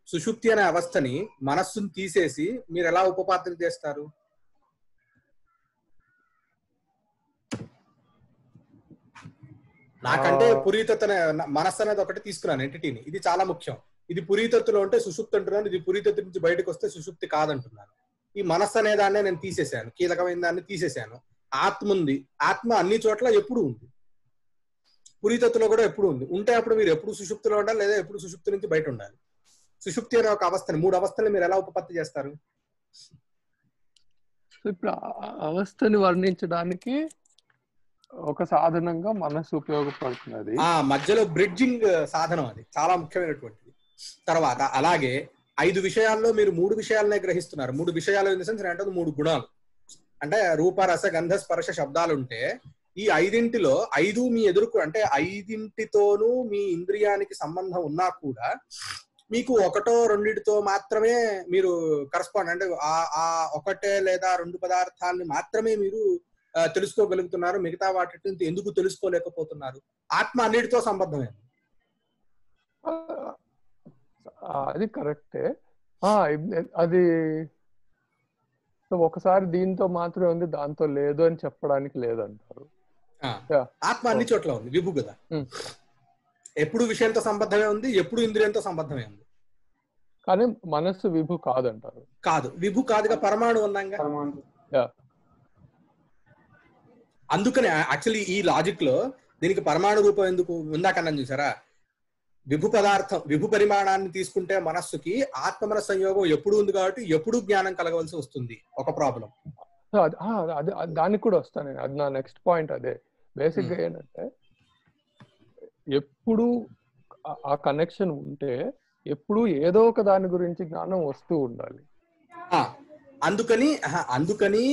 సుషుప్తి అనే అవస్థని మనస్సును తీసేసి మీరు ఎలా ఉపపాదన చేస్తారు? నాకంటే పురీతత్ మనస్సు అనేది ఒకటి తీసుకున్నాను ఎంటిటీని. ఇది చాలా ముఖ్యం. ఇది పురీతత్తులో ఉంటే సుషుప్తి అంటున్నాను, ఇది పురీతత్తు నుంచి బయటకు వస్తే సుషుప్తి కాదంటున్నాను. ఈ మనస్సు అనే దాన్నే నేను తీసేశాను, కీలకమైన దాన్ని తీసేశాను. ఆత్మ ఉంది, ఆత్మ అన్ని చోట్ల ఎప్పుడు ఉంది, పురీతత్తులో కూడా ఎప్పుడు ఉంది. ఉంటే అప్పుడు మీరు ఎప్పుడు సుషుప్తిలో ఉండాలి, లేదా ఎప్పుడు సుషుప్తి నుంచి బయట ఉండాలి. సుషుప్తి అనే ఒక అవస్థని, 3 అవస్థలు మీరు ఎలా ఉపపత్తి చేస్తారు? ఇప్పుడు అవస్థని వర్ణించడానికి ఒక సాధనంగా మనస్సు ఉపయోగపడుతున్నది. మధ్యలో బ్రిడ్జింగ్ సాధనం, అది చాలా ముఖ్యమైనటువంటిది. తర్వాత అలాగే 5 విషయాల్లో మీరు 3 విషయాలనే గ్రహిస్తున్నారు. 3 విషయాలు ఇన్ ది సెన్స్ అంటే 3 గుణాలు, అంటే రూప, రస, గంధ, స్పర్శ శబ్దాలు ఉంటే ఈ 5ంటిలో 5 మీ ఎదురుకు, అంటే 5ంటితోనూ మీ ఇంద్రియానికి సంబంధం ఉన్నా కూడా మీకు 1, 2 మాత్రమే మీరు కరస్పాండ్, అంటే ఆ 1 లేదా 2 పదార్థాలని మాత్రమే మీరు తెలుసుకోగలుగుతున్నారు. మిగతా వాటి ఎందుకు తెలుసుకోలేకపోతున్నారు? ఆత్మ అన్నిటితో సంబంధమే. అది కరెక్టే. అది ఒకసారి దీంతో మాత్రమే ఉంది, దాంతో లేదు అని చెప్పడానికి లేదంటారు. ఆత్మ అన్ని చోట్ల ఉంది, విభు కదా. ఎప్పుడు విషయంతో సంబంధమే ఉంది, ఎప్పుడు ఇంద్రియంతో సంబంధమే ఉంది. కానీ మనస్సు విభు కాదంటారు. కాదు, విభు కాదుగా, పరమాణు ఉన్నాగా. అందుకనే యాక్చువల్లీ ఈ లాజిక్ లో దీనికి పరమాణు రూపం ఎందుకు ఉందాకన్నా చూసారా? విభు పదార్థం, విభు పరిమాణాన్ని తీసుకుంటే మనస్సుకి ఆత్మ మనస్సు సంయోగం ఎప్పుడు ఉంది కాబట్టి ఎప్పుడు జ్ఞానం కలగవలసి వస్తుంది. ఒక ప్రాబ్లం. దానికి కూడా వస్తాను నేను. అది నా నెక్స్ట్ పాయింట్. అదే బేసిక్ గా ఏంటంటే ఎప్పుడు ఆ కనెక్షన్ ఉంటే ఎప్పుడు ఏదో ఒక దాని గురించి జ్ఞానం వస్తూ ఉండాలి. అందుకని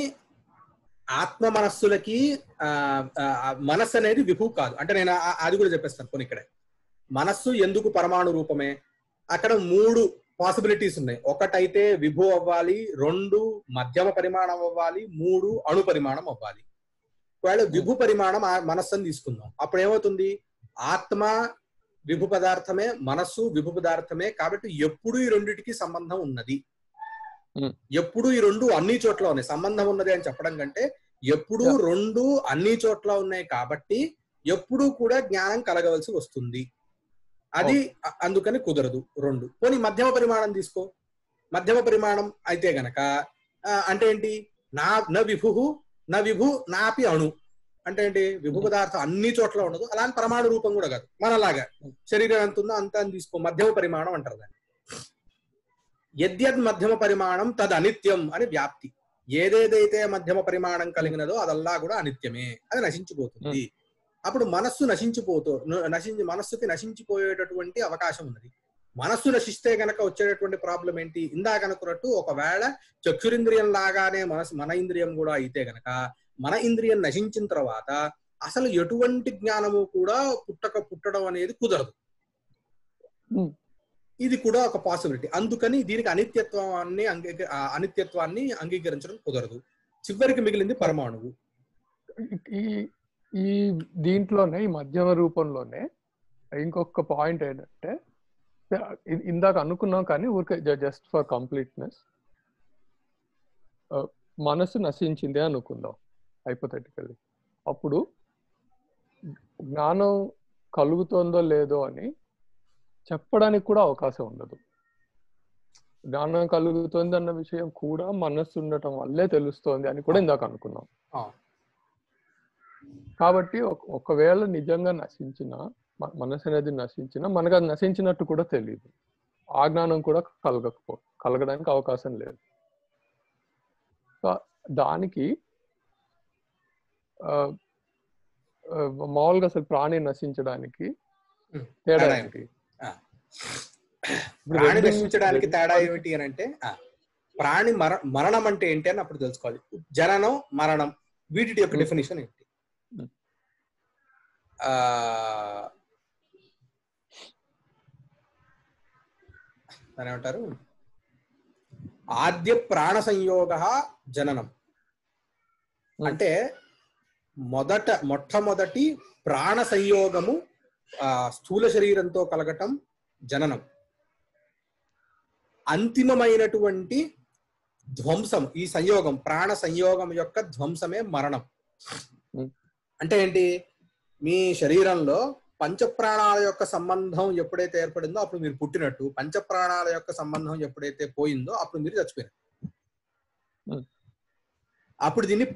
ఆత్మ మనస్సులకి మనస్సు అనేది విభు కాదు. అంటే నేను అది కూడా చెప్పేస్తాను కొన్ని. ఇక్కడే మనస్సు ఎందుకు పరమాణు రూపమే, అక్కడ 3 పాసిబిలిటీస్ ఉన్నాయి. ఒకటైతే విభు అవ్వాలి, 2 మధ్యమ పరిమాణం అవ్వాలి, 3 అణు పరిమాణం అవ్వాలి. ఒకవేళ విభు పరిమాణం మనస్సుని తీసుకుందాం, అప్పుడు ఏమవుతుంది? ఆత్మ విభు పదార్థమే, మనస్సు విభు పదార్థమే. కాబట్టి ఎప్పుడు ఈ రెండిటికి సంబంధం ఉన్నది. ఎప్పుడు ఈ 2 అన్ని చోట్ల ఉన్నాయి. సంబంధం ఉన్నది అని చెప్పడం కంటే ఎప్పుడు 2 అన్ని చోట్ల ఉన్నాయి కాబట్టి ఎప్పుడు కూడా జ్ఞానం కలగవలసి వస్తుంది. అది అందుకని కుదరదు 2. పోనీ మధ్యమ పరిమాణం తీసుకో. మధ్యమ పరిమాణం అయితే గనక అంటే ఏంటి? నా విభు నా విభు నాపి అణు అంటే ఏంటి? విభు పదార్థం అన్ని చోట్ల ఉండదు, అలాంటి పరమాణు రూపం కూడా కాదు. మనలాగా శరీరం ఎంత ఉందో అంత అని తీసుకో, మధ్యమ పరిమాణం అంటారు దాన్ని. యద్యద్ మధ్యమ పరిమాణం తద్ అనిత్యం అని వ్యాప్తి. ఏదేదైతే మధ్యమ పరిమాణం కలిగినదో అదల్లా కూడా అనిత్యమే, అది నశించిపోతుంది. అప్పుడు మనస్సు మనస్సుకి నశించిపోయేటటువంటి అవకాశం ఉన్నది. మనస్సు నశిస్తే గనక వచ్చేటటువంటి ప్రాబ్లం ఏంటి? ఇందాక అనుకున్నట్టు ఒకవేళ చక్షురింద్రియం లాగానే మన ఇంద్రియం కూడా అయితే గనక మన ఇంద్రియం నశించిన తర్వాత అసలు ఎటువంటి జ్ఞానము కూడా పుట్టడం అనేది కుదరదు. ఇది కూడా ఒక పాసిబిలిటీ. అందుకని దీనికి అనిత్యత్వాన్ని అంగీకరించడం కుదరదు. చివరికి మిగిలింది పరమాణువు. ఈ దీంట్లోనే, ఈ మధ్యమ రూపంలోనే ఇంకొక పాయింట్ ఏంటంటే, ఇందాక అనుకున్నాం కానీ ఊరికే జస్ట్ ఫర్ కంప్లీట్నెస్, మనసు నశించింది అనుకుందాం హైపోథెటికల్లీ. అప్పుడు జ్ఞానం కలుగుతుందో లేదో అని చెప్పడానికి కూడా అవకాశం ఉండదు. జ్ఞానం కలుగుతుంది అన్న విషయం కూడా మనస్సు ఉండటం వల్లే తెలుస్తోంది అని కూడా ఇందాక అనుకున్నాం. కాబట్టి ఒకవేళ నిజంగా మనసు అనేది నశించినా మనకు అది నశించినట్టు కూడా తెలియదు. ఆ జ్ఞానం కూడా కలగడానికి అవకాశం లేదు. దానికి మామూలుగా అసలు ప్రాణి నశించడానికి తేడా ఏంటి? ప్రాణి నశించడానికి తేడా ఏమిటి అని అంటే, ప్రాణి మరణం అంటే ఏంటి అని అప్పుడు తెలుసుకోవాలి. జననం, మరణం, వీటి యొక్క డెఫినేషన్ ఏంటి? దాని ఏమంటారు? ఆద్య ప్రాణ సంయోగ జననం అంటే మొట్టమొదటి ప్రాణ సంయోగము స్థూల శరీరంతో కలగటం జననం. అంతిమమైనటువంటి ధ్వంసం, ఈ సంయోగం, ప్రాణ సంయోగం యొక్క ధ్వంసమే మరణం. అంటే ఏంటి? మీ శరీరంలో పంచప్రాణాల యొక్క సంబంధం ఎప్పుడైతే ఏర్పడిందో అప్పుడు మీరు పుట్టినట్టు, పంచప్రాణాల యొక్క సంబంధం ఎప్పుడైతే పోయిందో అప్పుడు మీరు చచ్చిపోయినట్టు. అప్పుడు దీన్ని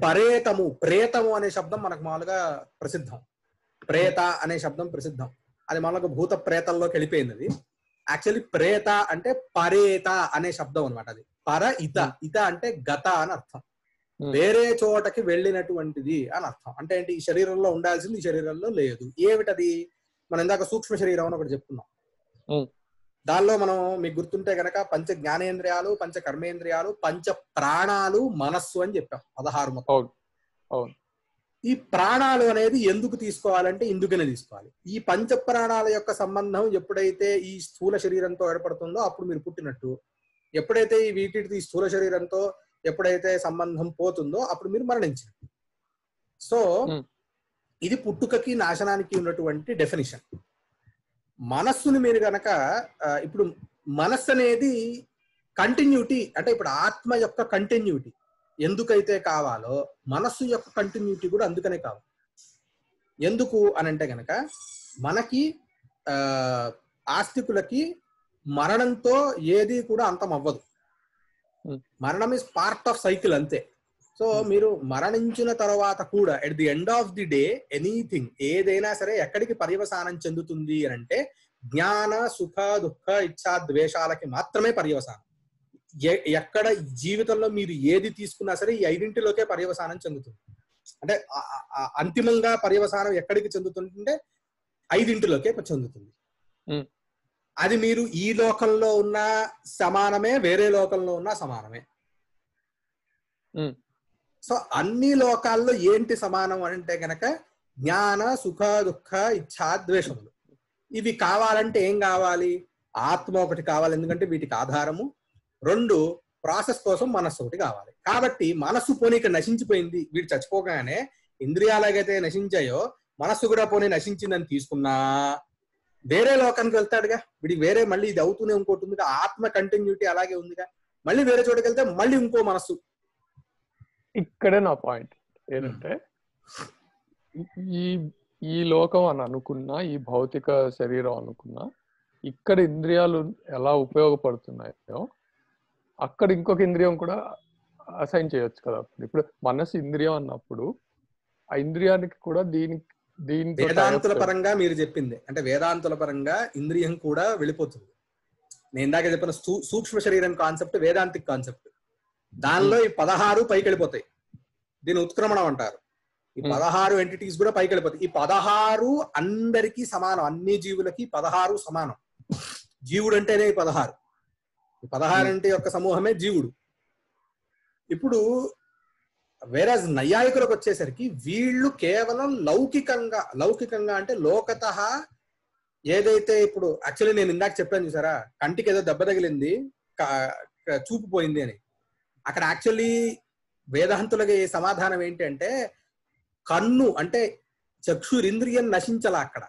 ప్రేతము అనే శబ్దం మనకు మామూలుగా ప్రసిద్ధం. ప్రేత అనే శబ్దం ప్రసిద్ధం. అది మామూలుగా భూత ప్రేతంలోకి వెళ్ళిపోయింది. అది యాక్చువల్లీ ప్రేత అంటే పరేత అనే శబ్దం అనమాట. అది ఇత అంటే గత అని అర్థం, వేరే చోటకి వెళ్ళినటువంటిది అని అర్థం. అంటే ఏంటి? ఈ శరీరంలో ఉండాల్సింది ఈ శరీరంలో లేదు. ఏమిటది? మనం ఇందాక సూక్ష్మ శరీరం అని ఒకటి చెప్పుకున్నాం. దానిలో మనం మీకు గుర్తుంటే గనక పంచ జ్ఞానేంద్రియాలు, పంచ కర్మేంద్రియాలు, పంచ ప్రాణాలు, మనస్సు అని చెప్పాం. 16 మొత్తం. ఈ ప్రాణాలు అనేది ఎందుకు తీసుకోవాలంటే ఇందుకనే తీసుకోవాలి. ఈ పంచ ప్రాణాల యొక్క సంబంధం ఎప్పుడైతే ఈ స్థూల శరీరంతో ఏర్పడుతుందో అప్పుడు మీరు పుట్టినట్టు. ఎప్పుడైతే ఈ వీటి స్థూల శరీరంతో ఎప్పుడైతే సంబంధం పోతుందో అప్పుడు మీరు మరణించినట్టు. సో ఇది పుట్టుకకి నాశనానికి ఉన్నటువంటి డెఫినిషన్. మనస్సుని మీరు గనక ఇప్పుడు మనస్సు అనేది కంటిన్యూటీ, అంటే ఇప్పుడు ఆత్మ యొక్క కంటిన్యూటీ ఎందుకైతే కావాలో మనస్సు యొక్క కంటిన్యూటీ కూడా అందుకనే కావాలి. ఎందుకు అని అంటే గనక మనకి ఆస్తికులకి మరణంతో ఏది కూడా అంతం అవ్వదు. మరణం ఇస్ పార్ట్ ఆఫ్ సైకిల్ అంతే. సో మీరు మరణించిన తర్వాత కూడా at the end of the day anything, ఏదైనా సరే ఎక్కడికి పర్యవసానం చెందుతుంది అని అంటే జ్ఞాన, సుఖ, దుఃఖ, ఇచ్ఛా, ద్వేషాలకి మాత్రమే పర్యవసానం. ఎక్కడ జీవితంలో మీరు ఏది తీసుకున్నా సరే ఈ 5 పర్యవసానం చెందుతుంది. అంటే అంతిమంగా పర్యవసానం ఎక్కడికి చెందుతుందంటే 5 చెందుతుంది. అది మీరు ఈ లోకంలో ఉన్న సమానమే, వేరే లోకంలో ఉన్న సమానమే. సో అన్ని లోకాల్లో ఏంటి సమానం అంటే గనక జ్ఞాన, సుఖ, దుఃఖ, ఇచ్ఛా, ద్వేషములు. ఇవి కావాలంటే ఏం కావాలి? ఆత్మ ఒకటి కావాలి, ఎందుకంటే వీటికి ఆధారము. 2 ప్రాసెస్ కోసం మనస్సు ఒకటి కావాలి. కాబట్టి మనస్సు పోనీ ఇక్కడ నశించిపోయింది, వీడు చచ్చిపోగానే ఇంద్రియాలకైతే నశించాయో మనస్సు కూడా పోనీ నశించిందని తీసుకున్నా వేరే లోకానికి వెళ్తాడుగా. వీడికి వేరే మళ్ళీ ఇది అవుతూనే ఇంకోటి ఉందిగా, ఆత్మ కంటిన్యూటీ అలాగే ఉందిగా. మళ్ళీ వేరే చోటుకి వెళ్తే మళ్ళీ ఇంకో మనస్సు. ఇక్కడే నా పాయింట్ ఏంటంటే, ఈ లోకం అని అనుకున్నా, ఈ భౌతిక శరీరం అనుకున్నా, ఇక్కడ ఇంద్రియాలు ఎలా ఉపయోగపడుతున్నాయో అక్కడ ఇంకొక ఇంద్రియం కూడా అసైన్ చేయొచ్చు కదా. ఇప్పుడు మనసు ఇంద్రియం అన్నప్పుడు ఆ ఇంద్రియానికి కూడా దీంతో వేదాంతుల పరంగా మీరు చెప్పింది అంటే వేదాంతుల పరంగా ఇంద్రియం కూడా వెళ్ళిపోతుంది. నేను ఇందాక చెప్పిన సూక్ష్మ శరీరం కాన్సెప్ట్ వేదాంతిక్ కాన్సెప్ట్. దానిలో ఈ 16 పైకి వెళ్ళిపోతాయి. దీని ఉత్క్రమణం అంటారు. ఈ 16 ఎంటిటీస్ కూడా పైకి వెళ్ళిపోతాయి. ఈ 16 అందరికీ సమానం, అన్ని జీవులకి 16 సమానం. జీవుడు అంటేనే ఈ 16. ఈ 16 యొక్క సమూహమే జీవుడు. ఇప్పుడు వేరే నైయాయికులకు వచ్చేసరికి వీళ్ళు కేవలం లౌకికంగా అంటే లోకతః ఏదైతే ఇప్పుడు యాక్చువల్లీ నేను ఇందాక చెప్పాను చూసారా, కంటికి ఏదో దెబ్బ తగిలింది చూపు పోయింది అని. అక్కడ యాక్చువల్లీ వేదాంతులకి సమాధానం ఏంటి అంటే కన్ను అంటే చక్షురింద్రియం నశించాల. అక్కడ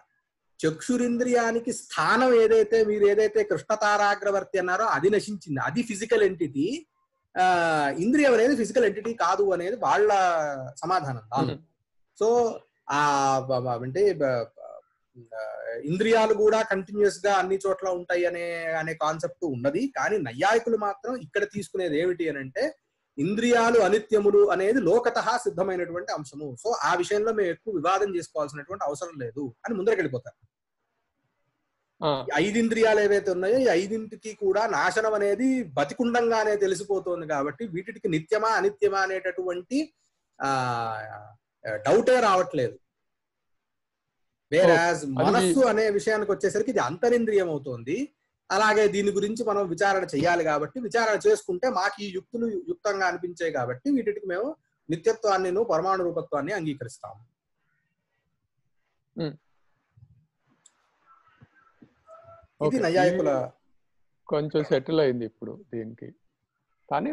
చక్షురింద్రియానికి స్థానం ఏదైతే మీరు ఏదైతే కృష్ణతారాగ్రవర్తి అన్నారో అది నశించింది. అది ఫిజికల్ ఎంటిటీ. ఇంద్రియం అనేది ఫిజికల్ ఎంటిటీ కాదు అనేది వాళ్ళ సమాధానం దాని. సో అంటే ఇంద్రియాలు కూడా కంటిన్యూస్ గా అన్ని చోట్ల ఉంటాయి అనే కాన్సెప్ట్ ఉన్నది. కానీ నైయాయికులు మాత్రం ఇక్కడ తీసుకునేది ఏమిటి అని అంటే ఇంద్రియాలు అనిత్యములు అనేది లోకతః సిద్ధమైనటువంటి అంశము. సో ఆ విషయంలో మేము ఎక్కువ వివాదం చేసుకోవాల్సినటువంటి అవసరం లేదు అని ముందరకెళ్ళిపోతారు. 5 ఇంద్రియాలు ఏవైతే ఉన్నాయో ఈ 5ంటికి కూడా నాశనం అనేది బతికుండంగానే తెలిసిపోతుంది. కాబట్టి వీటికి నిత్యమా అనిత్యమా అనేటటువంటి డౌటే రావట్లేదు. వేరాజ్ మనస్సు అనే విషయానికి వచ్చేసరికి ఇది అంతరింద్రియం అవుతోంది. అలాగే దీని గురించి మనం విచారణ చేయాలి. కాబట్టి విచారణ చేసుకుంటే మాకు ఈ యుక్తులు యుక్తంగా అనిపించాయి కాబట్టి వీటికి మేము నిత్యత్వాన్ని పరమాణు రూపత్వాన్ని అంగీకరిస్తాము. ఇది నైయాయికుల కొంచెం సెటిల్ అయింది ఇప్పుడు దీనికి. కానీ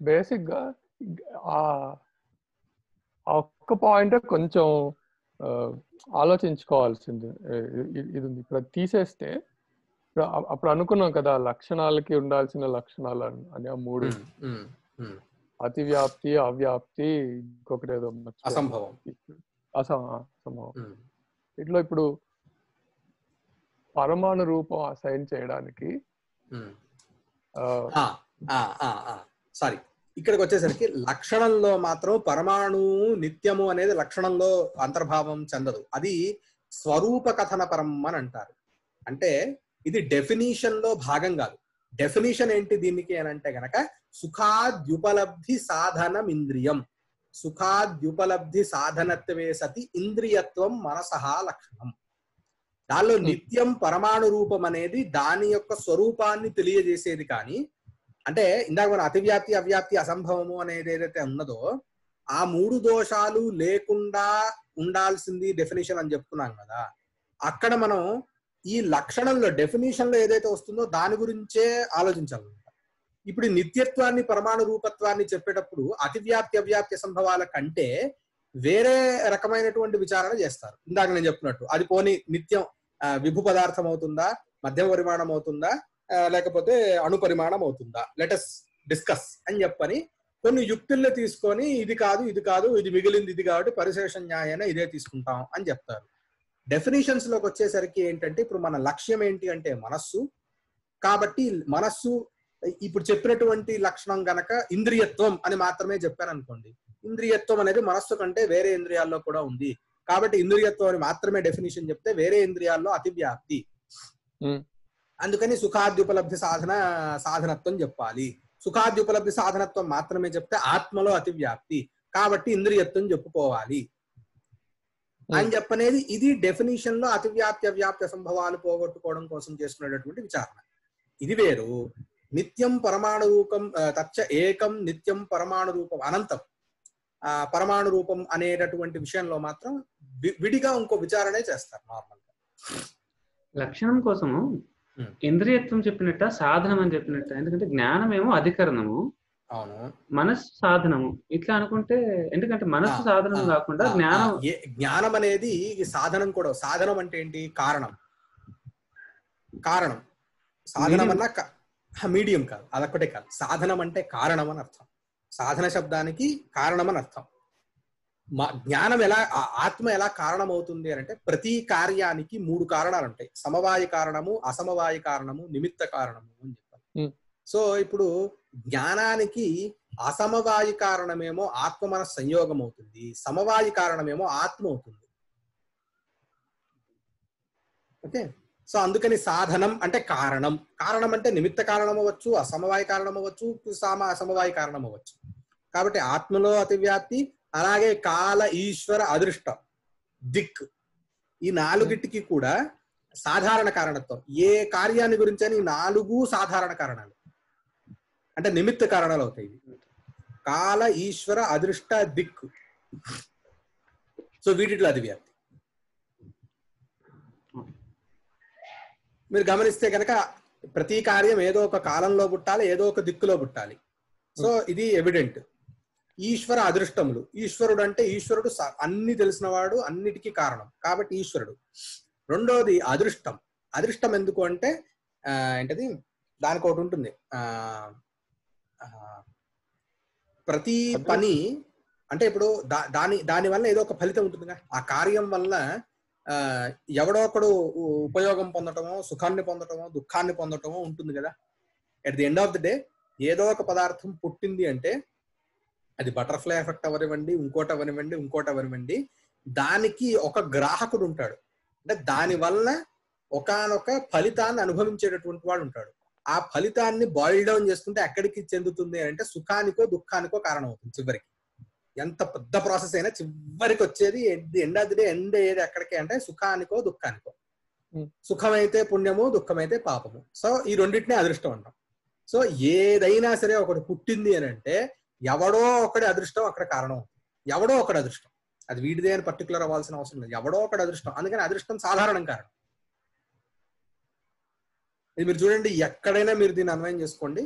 బేసిక్ గా ఆ ఒక్క పాయింట్ కొంచెం ఆలోచించుకోవాల్సింది ఇది ఉంది. ఇప్పుడు తీసేస్తే అప్పుడు అనుకున్నాం కదా లక్షణాలకి ఉండాల్సిన లక్షణాలు అని ఆ 3 అతివ్యాప్తి, అవ్యాప్తి, ఇంకొకటి ఏదో అసంభవం. ఇట్లా ఇప్పుడు పరమాణు రూపం అసైన్ చేయడానికి సారీ ఇక్కడికి వచ్చేసరికి లక్షణంలో మాత్రం పరమాణు నిత్యము అనేది లక్షణంలో అంతర్భావం చెందదు. అది స్వరూప కథన పరం అని అంటారు. అంటే ఇది డెఫినిషన్ లో భాగం కాదు. డెఫినిషన్ ఏంటి దీనికి అని అంటే గనక సుఖాద్యుపలబ్ధి సాధనం ఇంద్రియం, సుఖాద్యుపలబ్ధి సాధనత్వే సతి ఇంద్రియత్వం మనసహ లక్షణం. దానిలో నిత్యం పరమాణు రూపం అనేది దాని యొక్క స్వరూపాన్ని తెలియజేసేది. కానీ అంటే ఇందాక మన అతివ్యాప్తి, అవ్యాప్తి, అసంభవము అనేది ఏదైతే ఉన్నదో ఆ 3 దోషాలు లేకుండా ఉండాల్సింది డెఫినేషన్ అని చెప్తున్నాం కదా. అక్కడ మనం ఈ లక్షణంలో డెఫినేషన్ లో ఏదైతే వస్తుందో దాని గురించే ఆలోచించాలన్నమాట. ఇప్పుడు నిత్యత్వాన్ని పరమాణు రూపత్వాన్ని చెప్పేటప్పుడు అతివ్యాప్తి, అవ్యాప్తి, అసంభవాల కంటే వేరే రకమైనటువంటి విచారణ చేస్తారు. ఇందాక నేను చెప్పినట్టు అది పోనీ నిత్యం విభు పదార్థం అవుతుందా, మధ్య పరిమాణం అవుతుందా, లేకపోతే అణు పరిమాణం అవుతుందా, లెటస్ డిస్కస్ అని చెప్పని కొన్ని యుక్తుల్ని తీసుకొని ఇది కాదు ఇది కాదు ఇది మిగిలింది ఇది కాబట్టి పరిశేష న్యాయాన్ని ఇదే తీసుకుంటాం అని చెప్తారు. డెఫినేషన్స్ లోకి వచ్చేసరికి ఏంటంటే ఇప్పుడు మన లక్ష్యం ఏంటి అంటే మనస్సు. కాబట్టి మనస్సు ఇప్పుడు చెప్పినటువంటి లక్షణం గనక ఇంద్రియత్వం అని మాత్రమే చెప్పాను అనుకోండి. ఇంద్రియత్వం అనేది మనస్సు కంటే వేరే ఇంద్రియాల్లో కూడా ఉంది కాబట్టి ఇంద్రియత్వం అని మాత్రమే డెఫినేషన్ చెప్తే వేరే ఇంద్రియాల్లో అతివ్యాప్తి. అందుకని సుఖాద్యుపలబ్ధి సాధనత్వం చెప్పాలి. సుఖాద్యుపలబ్ధి సాధనత్వం మాత్రమే చెప్తే ఆత్మలో అతివ్యాప్తి కాబట్టి ఇంద్రియత్వం చెప్పుకోవాలి అని చెప్పనేది ఇది డెఫినేషన్ లో అతివ్యాప్తి, అవ్యాప్తి, అసంభవాలు పోగొట్టుకోవడం కోసం చేసుకునేటటువంటి విచారణ. ఇది వేరు. నిత్యం పరమాణు రూపం తచ్చ ఏకం నిత్యం పరమాణు రూపం అనంతం పరమాణు రూపం అనేటటువంటి విషయంలో మాత్రం విడిగా ఇంకో విచారణే చేస్తారు నార్మల్ గా. లక్షణం కోసము ఇంద్రియత్వం చెప్పినట్ట, సాధనం అని చెప్పినట్ట. ఎందుకంటే జ్ఞానం ఏమో అధికరణము, అవును, మనస్సు సాధనము ఇట్లా అనుకుంటే. ఎందుకంటే మనస్సు సాధనం కాకుండా జ్ఞానం అనేది సాధనం కూడా. సాధనం అంటే ఏంటి? కారణం. సాధనం అన్నా మీడియం కాదు, అదొక్కటే కాదు. సాధనం అంటే కారణం అని అర్థం. సాధన శబ్దానికి కారణం అని అర్థం. జ్ఞానం ఎలా, ఆత్మ ఎలా కారణం అవుతుంది అంటే ప్రతి కార్యానికి 3 కారణాలు ఉంటాయి. సమవాయ కారణము, అసమవాయ కారణము, నిమిత్త కారణము అని చెప్పాలి. సో ఇప్పుడు జ్ఞానానికి అసమవాయి కారణమేమో ఆత్మ మన సంయోగం అవుతుంది, సమవాయి కారణమేమో ఆత్మ అవుతుంది. ఓకే, సో అందుకని సాధనం అంటే కారణం. కారణం అంటే నిమిత్త కారణం అవ్వచ్చు, అసమవాయి కారణం అవ్వచ్చు, సమవాయి కారణం అవ్వచ్చు. కాబట్టి ఆత్మలో అతివ్యాప్తి, అలాగే కాల, ఈశ్వర, అదృష్టం, దిక్, ఈ నాలుగిటికి కూడా సాధారణ కారణత్వం. ఏ కార్యాన్ని గురించి అని 4 సాధారణ కారణాలు అంటే నిమిత్త కారణాలు అవుతాయి. కాల, ఈశ్వర, అదృష్ట, దిక్కు. సో వీటిలో అది వ్యాప్తి. మీరు గమనిస్తే కనుక ప్రతి కార్యం ఏదో ఒక కాలంలో పుట్టాలి, ఏదో ఒక దిక్కులో పుట్టాలి. సో ఇది ఎవిడెంట్. ఈశ్వర అదృష్టములు. ఈశ్వరుడు అంటే ఈశ్వరుడు అన్ని తెలిసినవాడు, అన్నిటికీ కారణం కాబట్టి ఈశ్వరుడు. రెండోది అదృష్టం. అదృష్టం ఎందుకు అంటే ఏంటది, దానికి ఒకటి ఉంటుంది. ప్రతి పని అంటే ఇప్పుడు దాని వల్ల ఏదో ఒక ఫలితం ఉంటుందిగా. ఆ కార్యం వల్ల ఎవడో ఒకడు ఉపయోగం పొందటమో, సుఖాన్ని పొందటమో, దుఃఖాన్ని పొందటమో ఉంటుంది కదా. At the end of the day ఏదో ఒక పదార్థం పుట్టింది అంటే అది బటర్ఫ్లై ఎఫెక్ట్ అవనివ్వండి, ఇంకోటి అవనివ్వండి, దానికి ఒక గ్రాహకుడు ఉంటాడు. అంటే దాని వల్ల ఒకానొక ఫలితాన్ని అనుభవించేటటువంటి వాడు ఉంటాడు. ఆ ఫలితాన్ని బాయిల్ డౌన్ చేసుకుంటే ఎక్కడికి చెందుతుంది అంటే సుఖానికో దుఃఖానికో కారణం అవుతుంది. చివరికి ఎంత పెద్ద ప్రాసెస్ అయినా చివరికి వచ్చేది end of the day end ఏది ఎక్కడికి అంటే సుఖానికో దుఃఖానికో. సుఖమైతే పుణ్యము, దుఃఖమైతే పాపము. సో ఈ రెండింటినే అదృష్టం అంటాం. సో ఏదైనా సరే ఒకటి పుట్టింది అని అంటే ఎవడో ఒకటి అదృష్టం అక్కడ కారణం. ఎవడో ఒకటి అదృష్టం, అది వీడిదే అని పర్టికులర్ అవ్వాల్సిన అవసరం లేదు. ఎవడో ఒకటి అదృష్టం. అందుకని అదృష్టం సాధారణం కారణం. ఇది మీరు చూడండి, ఎక్కడైనా మీరు దీన్ని అన్వయం చేసుకోండి,